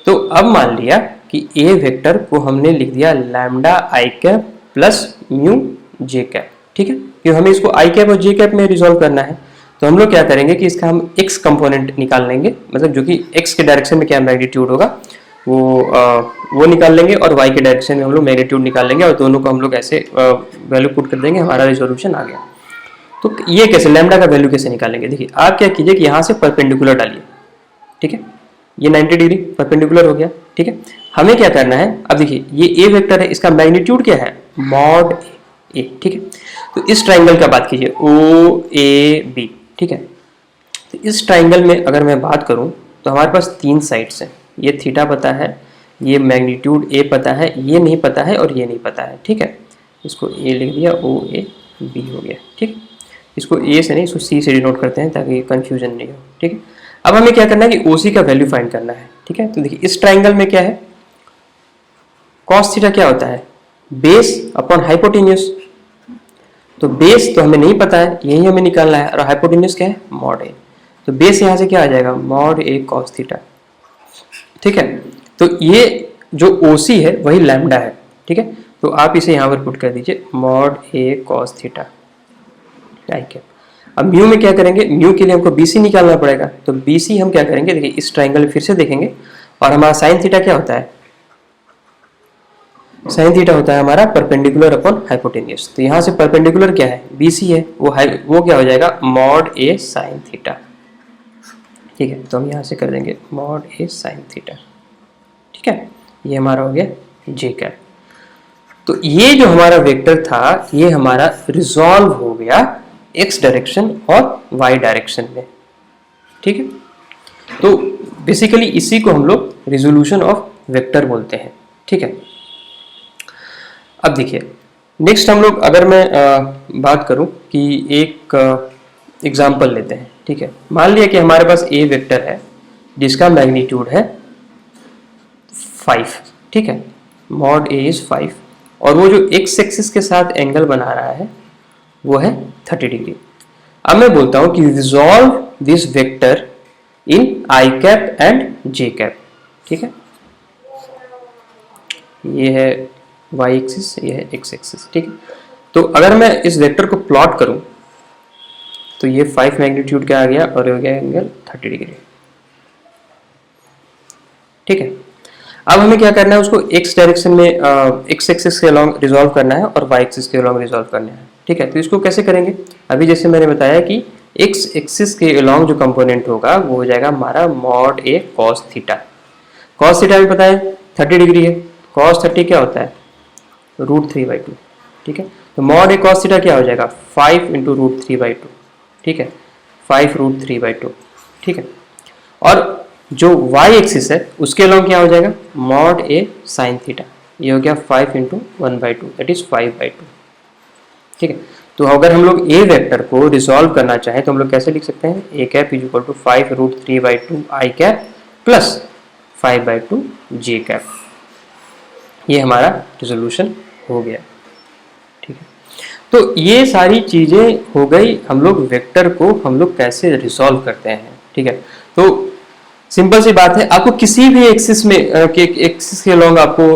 तो अब मान लिया कि ए वेक्टर को हमने लिख दिया लैम्डा आई कैप प्लस म्यू जे कैप, ठीक है, क्योंकि हमें इसको आई कैप और जे कैप में रिजॉल्व करना है। तो हम लोग क्या करेंगे कि इसका हम एक्स कंपोनेंट निकाल लेंगे, मतलब जो कि एक्स के डायरेक्शन में क्या मैग्नीट्यूड होगा, वो निकाल लेंगे और y के डायरेक्शन में हम लोग मैग्नीट्यूड निकाल लेंगे और दोनों को हम लोग ऐसे वैल्यू पुट कर देंगे, हमारा रिजोल्यूशन आ गया। तो ये कैसे, लैम्डा का वैल्यू कैसे निकालेंगे? देखिए आप क्या कीजिए कि यहाँ से परपेंडिकुलर डालिए, ठीक है, ये 90 डिग्री परपेंडिकुलर हो गया, ठीक है। हमें क्या करना है, अब देखिए ये ए वेक्टर है, इसका मैग्नीट्यूड क्या है, मॉड ए, ठीक है। तो इस ट्राइंगल का बात कीजिए ओ ए बी, ठीक है। तो इस ट्राइंगल में अगर मैं बात करूं तो हमारे पास 3 साइड्स हैं, ये थीटा पता है, ये मैग्नीट्यूड ए पता है, ये नहीं पता है और ये नहीं पता है, ठीक है। इसको ए लिख दिया, ओ ए बी हो गया, ठीक। इसको ए से नहीं, इसको सी से डिनोट करते हैं ताकि कंफ्यूजन नहीं हो, ठीक है। अब हमें क्या करना है कि ओसी का वैल्यू फाइंड करना है, ठीक है। तो देखिए इस ट्राइंगल में क्या है, कॉस थीटा क्या होता है, बेस अपॉन हाइपोटेन्यूज। तो बेस तो हमें नहीं पता है, यही हमें निकालना है, और हाइपोटेन्यूज क्या है, मॉड ए। तो बेस यहाँ से क्या आ जाएगा, मॉड ए कॉस थीटा, ठीक है। तो ये जो ओसी है वही लैम्डा है, ठीक है। तो आप इसे यहाँ पर पुट कर दीजिए, मॉड ए कॉस थीटा आई कैप। अब म्यू में क्या करेंगे, म्यू के लिए हमको बीसी निकालना पड़ेगा, तो बीसी हम क्या करेंगे, देखिए इस ट्राइंगल में फिर से देखेंगे, और हमारा साइन थीटा क्या होता है, साइन थीटा होता है हमारा परपेंडिकुलर अपॉन हाइपोटेन्यूज। तो यहाँ से परपेंडिकुलर क्या है, बीसी है, वो क्या हो जाएगा, मॉड ए साइन थीटा, ठीक है। तो हम यहाँ से कर देंगे मॉड ए साइन थीटा, ठीक है। ये हमारा हो गया जे कैप। तो ये जो हमारा वेक्टर था ये हमारा रिजॉल्व हो गया एक्स डायरेक्शन और वाई डायरेक्शन में, ठीक है। तो बेसिकली इसी को हम लोग रिजोल्यूशन ऑफ वेक्टर बोलते हैं, ठीक है। अब देखिए नेक्स्ट हम लोग, अगर मैं बात करूं कि एक एग्जाम्पल लेते हैं, ठीक है। मान लिया कि हमारे पास ए वेक्टर है जिसका मैग्नीट्यूड है 5, ठीक है, मॉड ए इज 5, और वो जो एक्स एक्सिस के साथ एंगल बना रहा है वो है 30 डिग्री। अब मैं बोलता हूं कि resolve this vector in I cap and J cap, ठीक है। ये है y एक्सिस, ये है x एक्सिस, ठीक है। तो अगर मैं इस वेक्टर को प्लॉट करूं तो ये 5 मैग्नीट्यूड क्या आ गया और हो गया एंगल 30 डिग्री, ठीक है। अब हमें क्या करना है, उसको x डायरेक्शन में x एक्सिस के अलॉन्ग रिजॉल्व करना है और y एक्सिस के अलॉन्ग रिजॉल्व करना है, ठीक है। तो इसको कैसे करेंगे, अभी जैसे मैंने बताया कि x एक्सिस के अलॉन्ग जो कंपोनेंट होगा वो हो जाएगा हमारा मॉड ए कॉस थीटा। कॉस थीटा भी पता है 30 डिग्री है, कॉस 30 क्या होता है, √3/2, ठीक है। तो मॉड ए कॉस थीटा क्या हो जाएगा, 5 इंटू √3/2, ठीक है, 5 √3/2, ठीक है। और जो y एक्सिस है उसके अलॉन्ग क्या हो जाएगा, मॉड ए साइन थीटा, ये हो गया 5 इंटू 1/2, दैट इज 5/2, ठीक है। तो अगर हम लोग ए वेक्टर को रिजॉल्व करना चाहें तो हम लोग कैसे लिख सकते हैं, A cap is equal to 5 √3/2 i cap plus 5/2 j cap. ये हमारा रिजोल्यूशन हो गया, ठीक है। तो ये सारी चीज़ें हो गई, हम लोग वेक्टर को हम लोग कैसे रिजॉल्व करते हैं, ठीक है। तो सिंपल सी बात है, आपको किसी भी एक्सिस में एक्सिस के अलॉन्ग आपको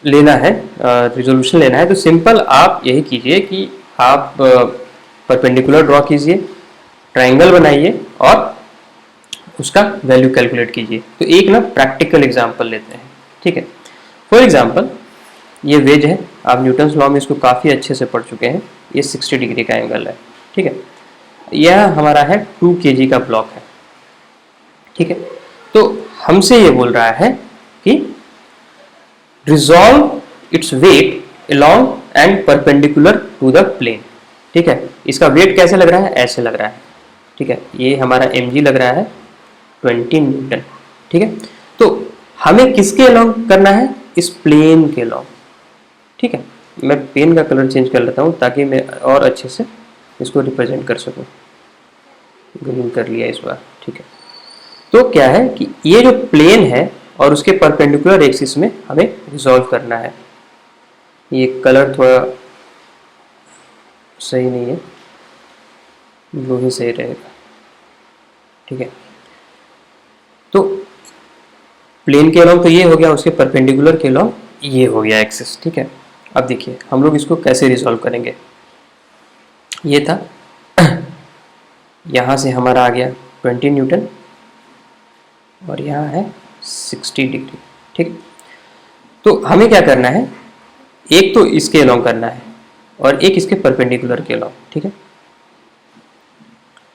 लेना है, रिजोल्यूशन लेना है, तो सिंपल आप यही कीजिए कि आप परपेंडिकुलर ड्रॉ कीजिए, ट्राइंगल बनाइए और उसका वैल्यू कैलकुलेट कीजिए। तो एक ना प्रैक्टिकल एग्जांपल लेते हैं, ठीक है। फॉर एग्जांपल ये वेज है, आप न्यूटन्स लॉ में इसको काफ़ी अच्छे से पढ़ चुके हैं, ये 60 डिग्री का एंगल है, ठीक है। यह हमारा है 2 kg का ब्लॉक है, ठीक है। तो हमसे ये बोल रहा है कि resolve its weight along and perpendicular to the plane, ठीक है। इसका वेट कैसे लग रहा है, ऐसे लग रहा है, ठीक है। ये हमारा mg लग रहा है 20 न्यूटन, ठीक है। तो हमें किसके अलॉन्ग करना है, इस प्लेन के अलॉन्ग, ठीक है। मैं पेन का कलर चेंज कर लेता हूँ ताकि मैं और अच्छे से इसको रिप्रेजेंट कर सकूँ, ग्रीन कर लिया इस बार, ठीक है। तो क्या है कि ये जो प्लेन है और उसके परपेंडिकुलर एक्सिस में हमें रिजॉल्व करना है। ये कलर थोड़ा सही नहीं है, ब्लू ही सही रहेगा, ठीक है। तो प्लेन के अलॉन्ग तो ये हो गया, उसके परपेंडिकुलर के अलॉन्ग ये हो गया एक्सिस, ठीक है। अब देखिए हम लोग इसको कैसे रिजॉल्व करेंगे, ये था यहाँ से हमारा आ गया 20 न्यूटन और यहाँ है 60 डिग्री। ठीक, तो हमें क्या करना है, एक तो इसके अलोंग करना है और एक इसके परपेंडिकुलर के अलोंग। ठीक है,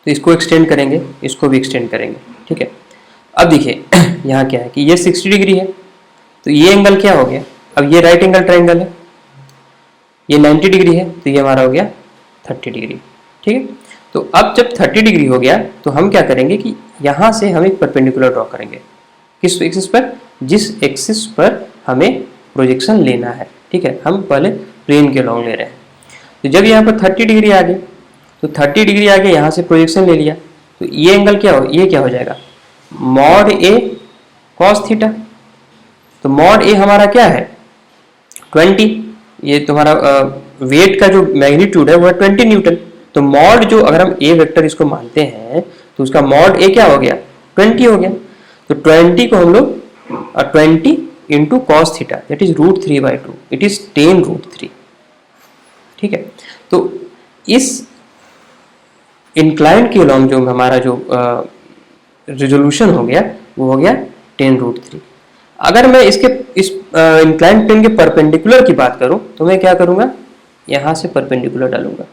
तो इसको एक्सटेंड करेंगे, इसको भी एक्सटेंड करेंगे। ठीक है, अब देखिए यहाँ क्या है कि ये 60 डिग्री है, तो ये एंगल क्या हो गया, अब ये राइट एंगल ट्रायंगल है, ये 90 डिग्री है, तो ये हमारा हो गया 30 डिग्री। ठीक है, तो अब जब 30 डिग्री हो गया तो हम क्या करेंगे कि यहाँ से हम एक परपेंडिकुलर ड्रॉ करेंगे। किस एक्सिस पर, जिस एक्सिस पर हमें प्रोजेक्शन लेना है। ठीक है, हम पहले प्लेन के लॉन्ग ले रहे हैं। तो जब यहाँ पर 30 डिग्री आ गई, तो 30 डिग्री आ गया, यहाँ से प्रोजेक्शन ले लिया, तो ये एंगल क्या हो, ये क्या हो जाएगा, मॉड ए कॉस थीटा। तो मॉड ए हमारा क्या है 20, ये तुम्हारा वेट का जो मैग्नीट्यूड है वो है 20 न्यूटन। तो मॉड जो, अगर हम ए वेक्टर इसको मानते हैं तो उसका मॉड ए क्या हो गया 20 हो गया। तो 20 को हम लोग 20 into cos theta that is √3/2, it is 10√3। ठीक है, तो इस इंक्लाइन के लॉन्ग जो हमारा जो रिजोल्यूशन हो गया वो हो गया 10√3। अगर मैं इसके इस इंक्लाइन प्लेन के परपेंडिकुलर की बात करूं तो मैं क्या करूंगा, यहां से परपेंडिकुलर डालूंगा।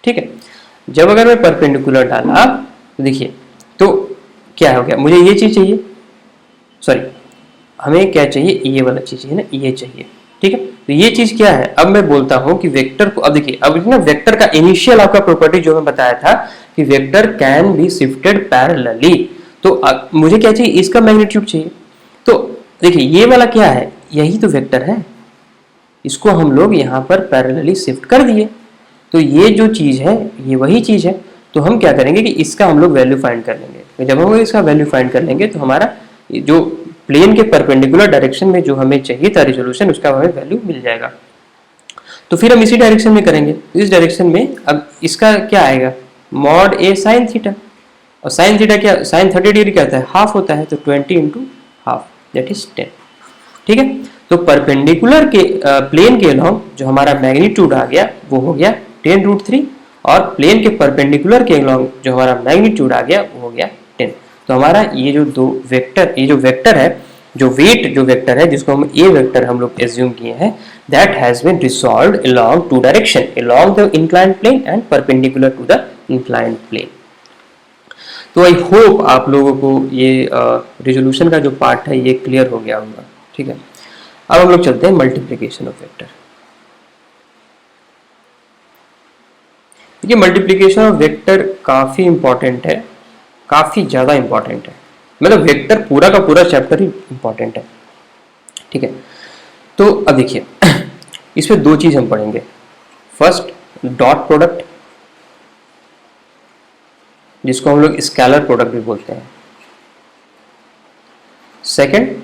ठीक है, जब अगर मैं परपेंडिकुलर डाला तो देखिए तो क्या हो गया, मुझे ये चीज चाहिए, सॉरी हमें क्या चाहिए, ये वाला चीज है ना, ये चाहिए। ठीक है, तो ये चीज क्या है, अब मैं बोलता हूं कि वेक्टर को, अब देखिए अब ना वेक्टर का इनिशियल आपका प्रॉपर्टी जो मैं बताया था कि vector can be shifted parallelly, तो मुझे क्या चाहिए, इसका मैग्नीट्यूड चाहिए। तो देखिए ये वाला क्या है, यही तो वेक्टर है, इसको हम लोग यहाँ पर पैरेलली शिफ्ट कर दिए, तो ये जो चीज है ये वही चीज है। तो हम क्या करेंगे कि इसका हम लोग वैल्यू फाइंड कर लेंगे। जब हम इसका वैल्यू फाइंड कर लेंगे तो हमारा जो प्लेन के परपेंडिकुलर डायरेक्शन में जो हमें चाहिए था रिजोल्यूशन, उसका हमें वैल्यू मिल जाएगा। तो फिर हम इसी डायरेक्शन में करेंगे, इस डायरेक्शन में अब इसका क्या आएगा, मॉड ए साइन थीटा, और साइन थीटा क्या, साइन 30 डिग्री क्या होता है, हाफ होता है, तो 20 इंटू हाफ दैट इज 10। ठीक है, तो परपेंडिकुलर के प्लेन के अलोंग जो हमारा मैग्नीट्यूड आ गया वो हो गया 10√3, और प्लेन के परपेंडिकुलर के अलोंग जो हमारा मैग्नीट्यूड आ गया वो हो गया 10। तो हमारा ये जो दो वेक्टर, ये जो वेक्टर है, जो वेट जो वेक्टर है जिसको हम ए वेक्टर हम लोग एज्यूम किए हैं, that has been resolved along two direction, along the inclined plane and perpendicular to the inclined plane. तो आई होप आप लोगों को ये रिजोल्यूशन का जो पार्ट है ये क्लियर हो गया होगा। ठीक है, अब हम लोग चलते हैं मल्टीप्लिकेशन ऑफ वेक्टर। ये मल्टीप्लिकेशन ऑफ वेक्टर काफी इंपॉर्टेंट है, काफी ज्यादा इंपॉर्टेंट है, मतलब वेक्टर पूरा का पूरा चैप्टर ही इंपॉर्टेंट है। ठीक है, तो अब देखिए इसमें दो चीज हम पढ़ेंगे, फर्स्ट डॉट प्रोडक्ट जिसको हम लोग स्केलर प्रोडक्ट भी बोलते हैं, सेकंड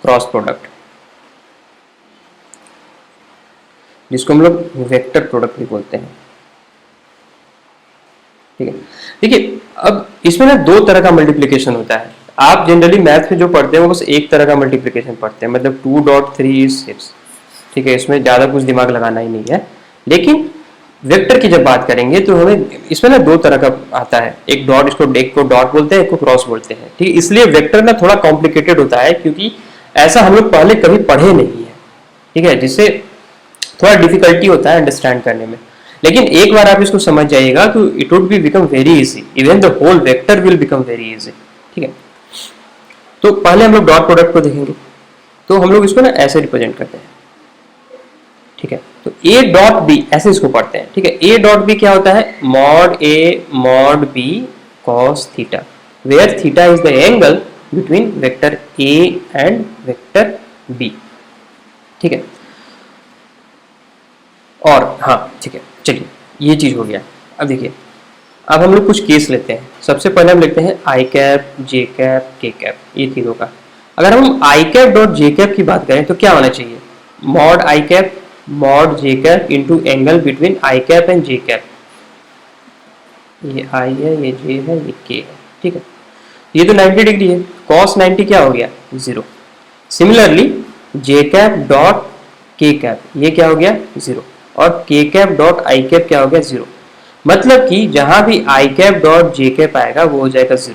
क्रॉस प्रोडक्ट जिसको हम लोग वेक्टर प्रोडक्ट भी बोलते हैं। ठीक है, देखिए अब इसमें ना दो तरह का मल्टीप्लिकेशन होता है। आप जनरली मैथ में जो पढ़ते हैं वो बस एक तरह का मल्टीप्लिकेशन पढ़ते हैं, मतलब 2.3 is 6। ठीक है, इसमें ज़्यादा कुछ दिमाग लगाना ही नहीं है। लेकिन वेक्टर की जब बात करेंगे तो हमें इसमें ना दो तरह का आता है, एक डॉट, इसको एक को डॉट बोलते हैं, एक को क्रॉस बोलते हैं। ठीक है, इसलिए वेक्टर ना थोड़ा कॉम्प्लिकेटेड होता है क्योंकि ऐसा हम लोग पहले कभी पढ़े नहीं है। ठीक है, जिससे थोड़ा डिफिकल्टी होता है अंडरस्टैंड करने में। लेकिन एक बार आप इसको समझ जाइएगा तो it would be become very easy, even the whole vector will become very easy. ठीक है, तो पहले हम लोग डॉट प्रोडक्ट को देखेंगे, तो हम लोग इसको ना ऐसे रिप्रेजेंट करते हैं। ठीक है, तो ए डॉट बी ऐसे इसको पढ़ते हैं। ठीक है, ए डॉट बी क्या होता है, mod A mod B cos theta, where theta is the angle between vector A and vector B. ठीक है, और हाँ ठीक है, चलिए ये चीज हो गया। अब देखिए, अब हम लोग कुछ केस लेते हैं। सबसे पहले हम लेते हैं आई कैप, जे कैप, के कैप, ये तीनों का। अगर हम आई कैप डॉट जे कैप की बात करें तो क्या होना चाहिए, mod I cap mod J cap into angle between I cap and J cap. ये आई है, ये जे है, ये के है। ठीक है, ये तो 90 डिग्री है, cos 90 क्या हो गया 0। सिमिलरली जे कैप डॉट के कैप, ये क्या हो गया 0, और के कैप डॉट आई कैप क्या हो गया 0। मतलब कि जहां भी आई कैप डॉट जे कैप आएगा वो हो जाएगा 0।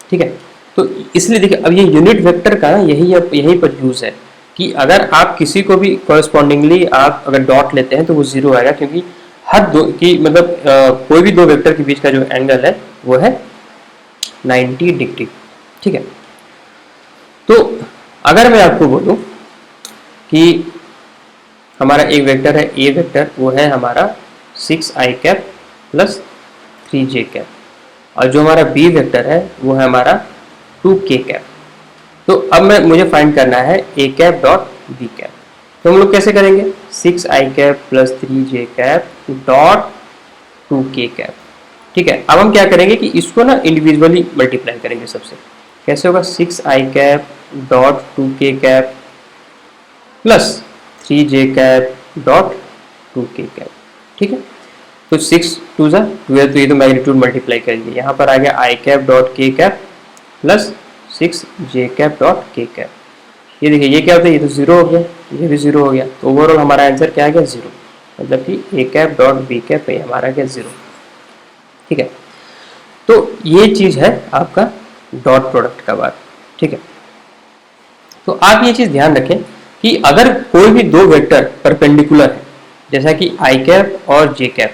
ठीक है, तो इसलिए देखिए अब ये यूनिट वेक्टर का ना यही पर यूज़ है कि अगर आप किसी को भी कॉरस्पॉन्डिंगली आप अगर डॉट लेते हैं तो वो जीरो आएगा, क्योंकि हर दो की मतलब कोई भी दो वेक्टर के बीच का जो एंगल है वो है 90 डिग्री। ठीक है, तो अगर मैं आपको बोलूं कि हमारा एक वेक्टर है ए वेक्टर, वो है हमारा 6i cap plus 3j cap, और जो हमारा बी वेक्टर है वो है हमारा 2k कैप। तो अब मुझे फाइंड करना है A cap dot B cap. तो हम लोग कैसे करेंगे, 6i cap plus 3j cap dot 2k cap. ठीक है, अब हम क्या करेंगे कि इसको ना इंडिविजुअली मल्टीप्लाई करेंगे सबसे। कैसे होगा, 6i cap dot 2k cap plus 3j cap dot 2k cap. ठीक है, तो 6 2 जा 12, तो ये तो मैग्नीट्यूड मल्टीप्लाई करिए, यहाँ पर आ गया i cap dot k cap plus 6j cap dot k cap. ये देखिए ये क्या होता है, ये तो जीरो हो गया, ये भी जीरो हो गया, तो ओवरऑल हमारा आंसर क्या आ गया, जीरो। मतलब कि A cap dot B cap ये हमारा क्या, जीरो। ठीक है, तो ये चीज है आपका डॉट प्रोडक्ट का बात। ठीक है, तो आप ये चीज ध्यान रखें कि अगर कोई भी दो वेक्टर परपेंडिकुलर है, जैसा कि आई कैप और जे कैप,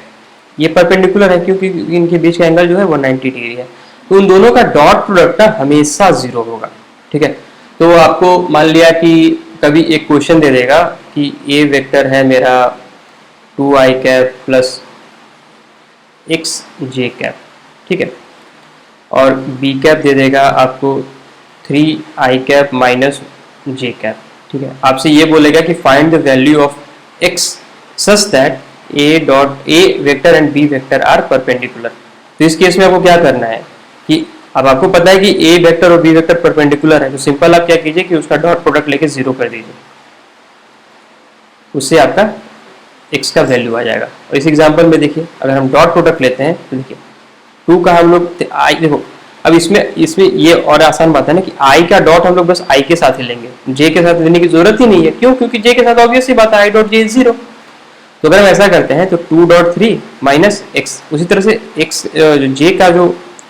ये परपेंडिकुलर है क्योंकि इनके बीच का एंगल जो है वो 90 डिग्री है, तो उन दोनों का डॉट प्रोडक्ट ना हमेशा जीरो होगा। ठीक है, तो आपको मान लिया कि कभी एक क्वेश्चन दे देगा कि ए वेक्टर है मेरा 2i कैप प्लस एक्स जे कैप। ठीक है, और बी कैप दे देगा आपको 3i कैप माइनस जे कैप। ठीक है, आपसे ये बोलेगा कि find the value of x such that A vector and B vector are perpendicular. तो इस केस में आपको क्या करना है कि अब आपको पता है कि ए वेक्टर और बी वेक्टर परपेंडिकुलर है, तो सिंपल आप क्या कीजिए कि उसका डॉट प्रोडक्ट लेके जीरो कर दीजिए, उससे आपका x का वैल्यू आ जाएगा। और इस एग्जांपल में देखिए अगर हम डॉट प्रोडक्ट लेते हैं तो देखिए 2 का हम लोग आई, देखो अब इसमें ये और आसान बात है ना कि i का डॉट हम लोग बस i के साथ ही लेंगे, j के साथ लेने की जरूरत ही नहीं है। क्यों, क्योंकि j के साथ ऑब्वियस सी बात है i dot j is zero. तो अगर हम ऐसा करते हैं तो 2.3 माइनस एक्स, उसी तरह से x j का जो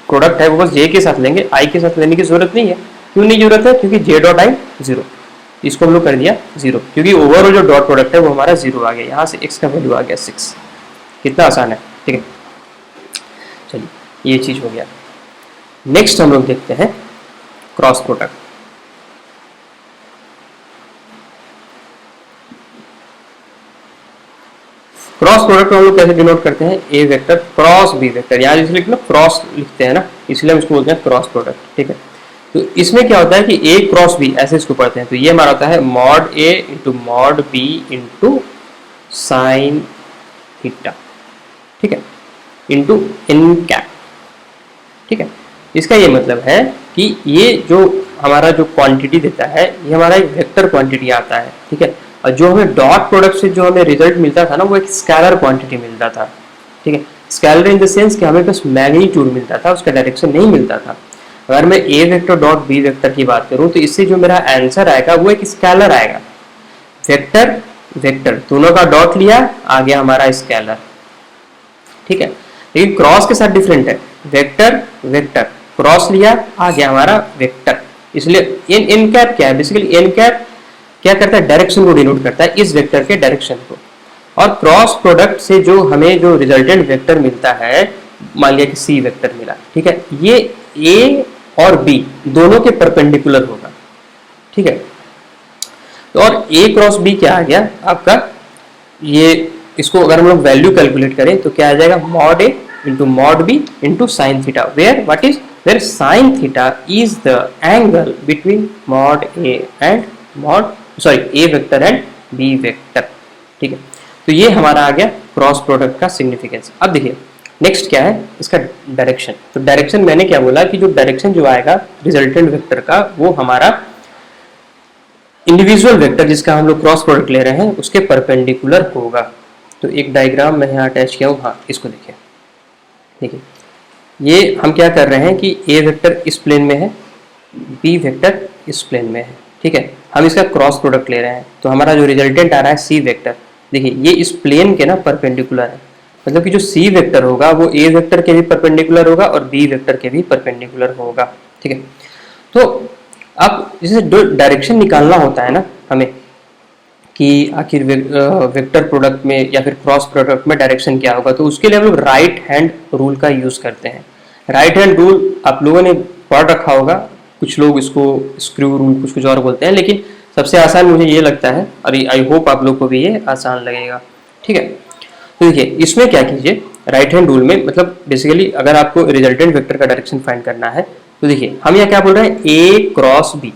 प्रोडक्ट है वो बस j के साथ लेंगे, i के साथ लेने की जरूरत नहीं है। क्यों नहीं जरूरत है, क्योंकि j डॉट आई जीरो, इसको हम लोग कर दिया जीरो, क्योंकि ओवरऑल जो डॉट प्रोडक्ट है वो हमारा जीरो आ गया, यहाँ से x का वैल्यू आ गया 6। कितना आसान है। ठीक है, चलिए ये चीज हो गया। नेक्स्ट हम लोग देखते हैं क्रॉस प्रोडक्ट। क्रॉस प्रोडक्ट हम लोग कैसे डिनोट करते हैं, ए वेक्टर क्रॉस बी वेक्टर, यहाँ जिसमें लिखना क्रॉस लिखते हैं ना, इसलिए हम इसको बोलते हैं क्रॉस प्रोडक्ट। ठीक है, तो इसमें क्या होता है कि ए क्रॉस बी ऐसे इसको पढ़ते हैं, तो ये हमारा होता है mod A into mod B into sine theta. ठीक है, इंटू एन कैप। ठीक है, इसका ये मतलब है कि ये जो हमारा जो क्वांटिटी देता है ये हमारा एक वेक्टर क्वांटिटी आता है। ठीक है, और जो हमें डॉट प्रोडक्ट से जो हमें रिजल्ट मिलता था ना वो एक स्केलर क्वांटिटी मिलता था। ठीक है, स्केलर इन द सेंस कि हमें बस मैग्नीट्यूड मिलता था, उसका डायरेक्शन नहीं मिलता था। अगर मैं ए वेक्टर डॉट बी वेक्टर की बात करूं तो इससे जो मेरा आंसर आएगा वो एक स्केलर आएगा। वेक्टर वेक्टर दोनों का डॉट लिया, आ गया हमारा स्केलर। ठीक है, लेकिन क्रॉस के साथ डिफरेंट है, वेक्टर वेक्टर क्रॉस लिया, आ गया हमारा वेक्टर। इसलिए एन कैप क्या है, बेसिकली एन कैप क्या करता है, डायरेक्शन को डिनोट करता है, इस वेक्टर के डायरेक्शन को। और क्रॉस प्रोडक्ट से जो हमें जो रिजल्टेंट वेक्टर मिलता है, मान लिया कि सी वेक्टर मिला, ठीक है, ये ए और बी दोनों के परपेंडिकुलर होगा। ठीक है, तो और ए क्रॉस बी क्या आ गया आपका, ये इसको अगर हम लोग वैल्यू कैलकुलेट करें तो क्या आ जाएगा, mod A into mod B into sine theta, where what is where sine theta is the angle between mod A and A vector and B vector. ठीक है, तो ये हमारा आ गया क्रॉस प्रोडक्ट का सिग्निफिकेंस। अब देखिए नेक्स्ट क्या है, इसका डायरेक्शन। तो डायरेक्शन मैंने क्या बोला कि जो डायरेक्शन जो आएगा रिजल्टेंट वेक्टर का वो हमारा इंडिविजुअल वेक्टर जिसका हम लोग क्रॉस प्रोडक्ट ले रहे हैं उसके परपेंडिकुलर होगा। तो एक डायग्राम मैं यहाँ अटैच किया हूँ, हाँ इसको देखिए। देखिए ये हम क्या कर रहे हैं कि ए वेक्टर इस प्लेन में है, बी वेक्टर इस प्लेन में है। ठीक है, हम इसका क्रॉस प्रोडक्ट ले रहे हैं, तो हमारा जो रिजल्टेंट आ रहा है सी वेक्टर, देखिए ये इस प्लेन के ना परपेंडिकुलर है, मतलब कि जो सी वेक्टर होगा वो ए वेक्टर के भी परपेंडिकुलर होगा और बी वेक्टर के भी परपेंडिकुलर होगा। ठीक है, तो अब जैसे डायरेक्शन निकालना होता है ना हमें कि आखिर वेक्टर प्रोडक्ट में या फिर क्रॉस प्रोडक्ट में डायरेक्शन क्या होगा, तो उसके लिए हम लोग राइट हैंड रूल का यूज़ करते हैं। राइट हैंड रूल आप लोगों ने पढ़ रखा होगा, कुछ लोग इसको स्क्रू रूल कुछ कुछ और बोलते हैं, लेकिन सबसे आसान मुझे ये लगता है और आई होप आप लोग को भी ये आसान लगेगा। ठीक है, तो देखिए इसमें क्या कीजिए, राइट हैंड रूल में मतलब बेसिकली अगर आपको रिजल्टेंट वेक्टर का डायरेक्शन फाइंड करना है तो देखिए हम यहाँ क्या बोल रहे हैं, ए क्रॉस बी।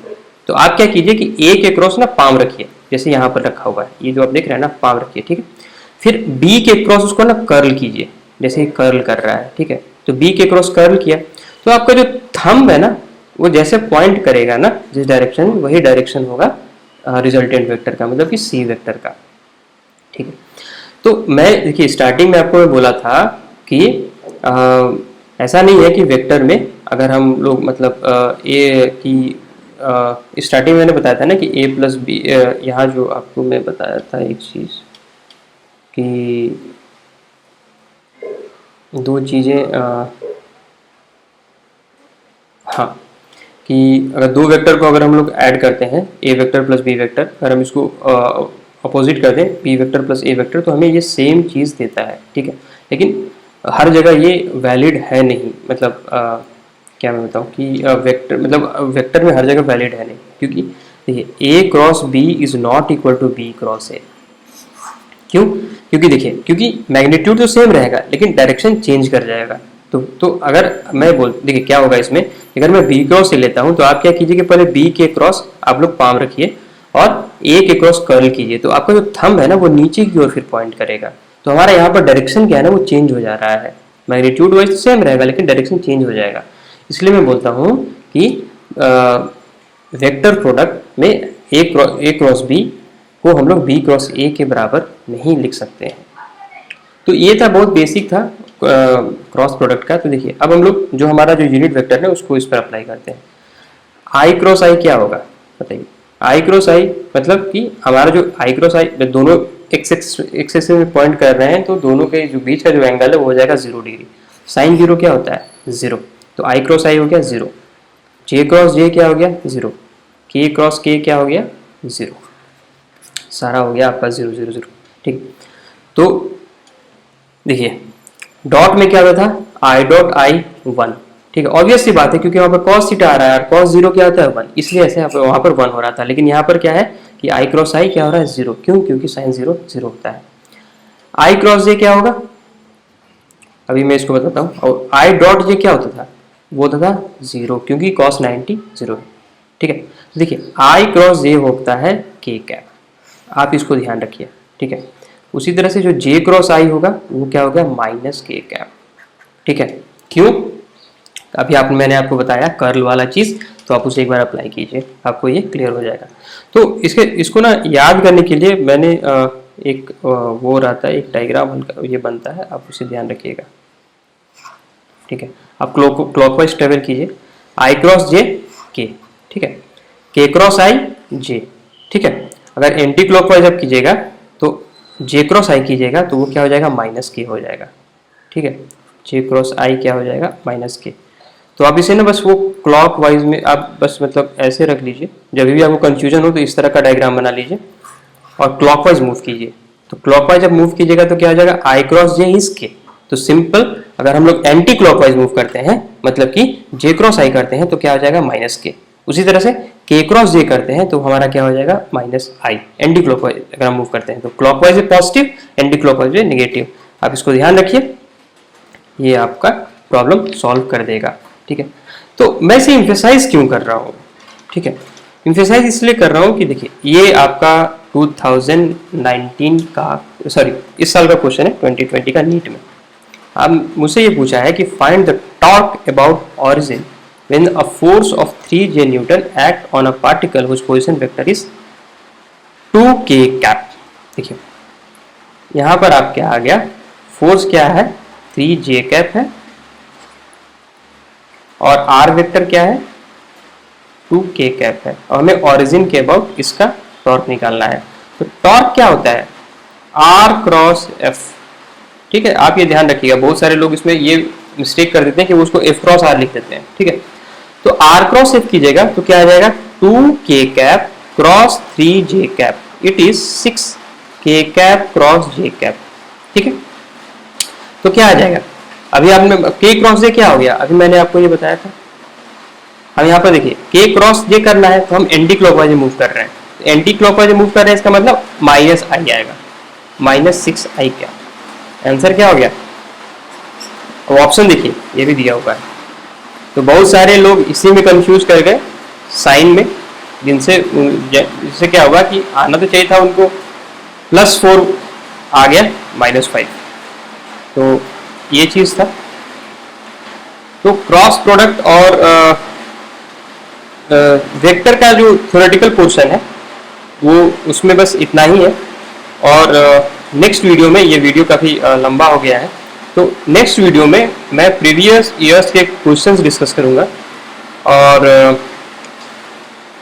तो आप क्या कीजिए कि ए के क्रॉस ना पाम रखिए, जैसे यहाँ पर रखा हुआ है, ये जो आप देख रहे हैं ना पाम रखिए। ठीक है, फिर बी के क्रॉस उसको ना कर्ल कीजिए, जैसे कर्ल कर रहा है। ठीक है, तो बी के क्रॉस कर्ल किया तो आपका जो थंब है ना वो जैसे पॉइंट करेगा ना जिस डायरेक्शन में, वही डायरेक्शन होगा रिजल्टेंट वेक्टर का, मतलब कि सी वेक्टर का। ठीक है, तो मैं देखिए स्टार्टिंग में आपको मैं बोला था कि ऐसा नहीं है कि वेक्टर में अगर हम लोग मतलब ए की स्टार्टिंग में मैंने बताया था ना कि ए प्लस बी, यहाँ जो आपको मैं बताया था एक चीज़ कि दो चीज़ें हाँ, कि अगर दो वेक्टर को अगर हम लोग ऐड करते हैं ए वेक्टर प्लस बी वेक्टर, अगर हम इसको अपोजिट कर दें बी वेक्टर प्लस ए वेक्टर, तो हमें ये सेम चीज़ देता है। ठीक है, लेकिन हर जगह ये वैलिड है नहीं, मतलब क्या मैं बताऊँ कि वेक्टर मतलब वेक्टर में हर जगह वैलिड है नहीं, क्योंकि देखिए A cross B is not equal to B cross A. क्यों? क्योंकि देखिए क्योंकि मैग्नीट्यूड तो सेम रहेगा लेकिन डायरेक्शन चेंज कर जाएगा। तो अगर मैं बोल देखिए क्या होगा इसमें, अगर मैं बी क्रॉस से लेता हूँ तो आप क्या कीजिए कि पहले बी के क्रॉस आप लोग पाम रखिए और ए के क्रॉस कर्ल कीजिए, तो आपका जो थंब है ना वो नीचे की ओर फिर पॉइंट करेगा। तो हमारा यहाँ पर डायरेक्शन क्या है ना वो चेंज हो जा रहा है, मैग्नीट्यूड वाइज सेम रहेगा लेकिन डायरेक्शन चेंज हो जाएगा। इसलिए मैं बोलता हूँ कि वेक्टर प्रोडक्ट में ए क्रॉस बी को हम लोग बी क्रॉस ए के बराबर नहीं लिख सकते हैं। तो ये था, बहुत बेसिक था क्रॉस प्रोडक्ट का। तो देखिए अब हम लोग जो हमारा जो यूनिट वेक्टर है उसको इस पर अप्लाई करते हैं। आई क्रॉस आई क्या होगा बताइए, आई क्रॉस आई मतलब कि हमारा जो आई क्रॉस आई दोनों एक्सेस में पॉइंट कर रहे हैं, तो दोनों के जो बीच का जो एंगल है वो हो जाएगा 0 डिग्री। साइन 0 क्या होता है 0, तो आई क्रॉस आई हो गया 0, जे क्रॉस जे क्या हो गया 0, के क्रॉस के क्या हो गया 0, सारा हो गया आपका 0 0 0। ठीक, तो देखिए डॉट में क्या होता था आई डॉट आई 1। ठीक है, ऑब्वियस सी बात है क्योंकि वहाँ पर cos थीटा आ रहा है और cos 0 क्या होता है 1, इसलिए ऐसे वहाँ पर 1 हो रहा था। लेकिन यहाँ पर क्या है कि आई क्रॉस आई क्या हो रहा है 0, क्यों? क्योंकि साइन 0 0 होता है। आई क्रॉस जे क्या होगा, अभी मैं इसको बताता हूँ। और आई डॉट जे क्या होता था, वो होता था 0 क्योंकि cos 90 0 है। ठीक है, तो देखिए आई क्रॉस जे होता है के कैप, आप इसको ध्यान रखिए। ठीक है, उसी तरह से जो जे क्रॉस आई होगा वो क्या होगा माइनस के कैप। ठीक है, क्यों? अभी मैंने आपको बताया कर्ल वाला चीज़, तो आप उसे एक बार अप्लाई कीजिए, आपको ये क्लियर हो जाएगा। तो इसको ना याद करने के लिए मैंने एक वो रहता है, एक डायग्राम ये बनता है, आप उसे ध्यान रखिएगा। ठीक है, आप क्लॉकवाइज ट्रेवल कीजिए, आई क्रॉस जे के, ठीक है, के क्रॉस आई जे। ठीक है, अगर एंटी क्लॉकवाइज आप कीजिएगा तो जे क्रॉस आई कीजिएगा तो वो क्या हो जाएगा माइनस के हो जाएगा। ठीक है, जे क्रॉस आई क्या हो जाएगा माइनस के। तो आप इसे ना बस वो क्लॉक वाइज में आप बस मतलब ऐसे रख लीजिए, जब भी आपको कंफ्यूजन हो तो इस तरह का डायग्राम बना लीजिए और क्लॉकवाइज मूव कीजिए। तो क्लॉकवाइज जब मूव कीजिएगा तो क्या हो जाएगा आई क्रॉस जे इज के। तो सिंपल अगर हम लोग एंटी क्लॉकवाइज मूव करते हैं मतलब कि जे क्रॉस आई करते हैं तो क्या हो जाएगा माइनस के। उसी तरह से के क्रॉस जे करते हैं तो हमारा क्या हो जाएगा माइनस आई। एंटी क्लॉकवाइज अगर हम मूव करते हैं तो क्लॉकवाइज है पॉजिटिव, एंटी क्लॉकवाइज है नेगेटिव। आप इसको ध्यान रखिए, ये आपका प्रॉब्लम सॉल्व कर देगा। ठीक है, तो मैं इसे इम्फेसाइज क्यों कर रहा हूँ? ठीक है, इम्फेसाइज इसलिए कर रहा हूँ कि देखिए ये आपका 2019 का सॉरी इस साल का क्वेश्चन है 2020 का नीट में। अब मुझसे ये पूछा है कि find the torque about origin when a force of 3 Newton act on a particle whose position vector is 2k cap। देखिए यहाँ पर आप क्या आ गया, फोर्स क्या है 3j कैप है और r वेक्टर क्या है 2k कैप है और हमें ऑरिजिन के अबाउट इसका टॉर्क निकालना है। तो टॉर्क क्या होता है r क्रॉस f। ठीक है, आप ये ध्यान रखिएगा, बहुत सारे लोग इसमें ये मिस्टेक कर देते हैं कि वो उसको f क्रॉस r लिख देते हैं। ठीक है, तो r क्रॉस f कीजिएगा तो क्या आ जाएगा 2k cap cross 3j cap, it is 6k cap cross j cap. ठीक है, तो क्या आ जाएगा, अभी आपने k क्रॉस j क्या हो गया, अभी मैंने आपको ये बताया था। हम यहाँ पर देखिए k क्रॉस j करना है तो हम एंटी क्लॉकवाइज मूव कर रहे हैं, एंटी क्लॉकवाइज मूव कर रहे हैं इसका मतलब माइनस आई आएगा, माइनस 6i क्या, आंसर क्या हो गया। अब ऑप्शन देखिए ये भी दिया हुआ है, तो बहुत सारे लोग इसी में कंफ्यूज कर गए साइन में, जिससे क्या हुआ कि आना तो चाहिए था उनको +4 आ गया -5, तो ये चीज़ था। तो क्रॉस प्रोडक्ट और वेक्टर का जो थ्योरेटिकल पोर्शन है वो उसमें बस इतना ही है, और नेक्स्ट वीडियो में, ये वीडियो काफ़ी लंबा हो गया है, तो नेक्स्ट वीडियो में मैं प्रीवियस ईयर्स के क्वेश्चंस डिस्कस करूँगा, और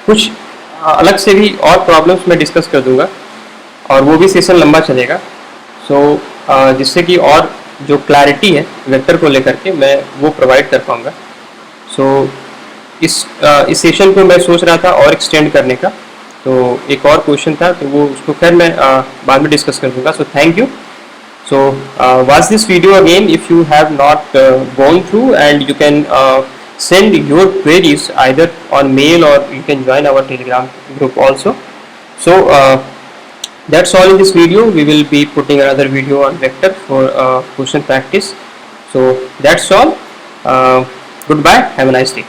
कुछ अलग से भी और प्रॉब्लम्स मैं डिस्कस कर दूँगा, और वो भी सेशन लंबा चलेगा। सो जिससे कि और जो क्लैरिटी है वेक्टर को लेकर के मैं वो प्रोवाइड कर पाऊँगा। सो इस सेशन को मैं सोच रहा था और एक्सटेंड करने का, तो एक और क्वेश्चन था तो वो उसको खैर मैं बाद में डिस्कस कर दूँगा। So thank you. So watch this video again if you have not gone through, and you can send your queries either on mail, or you can join our Telegram group also. So that's all in this video. We will be putting another video on vector for question practice. So that's all. Goodbye. Have a nice day.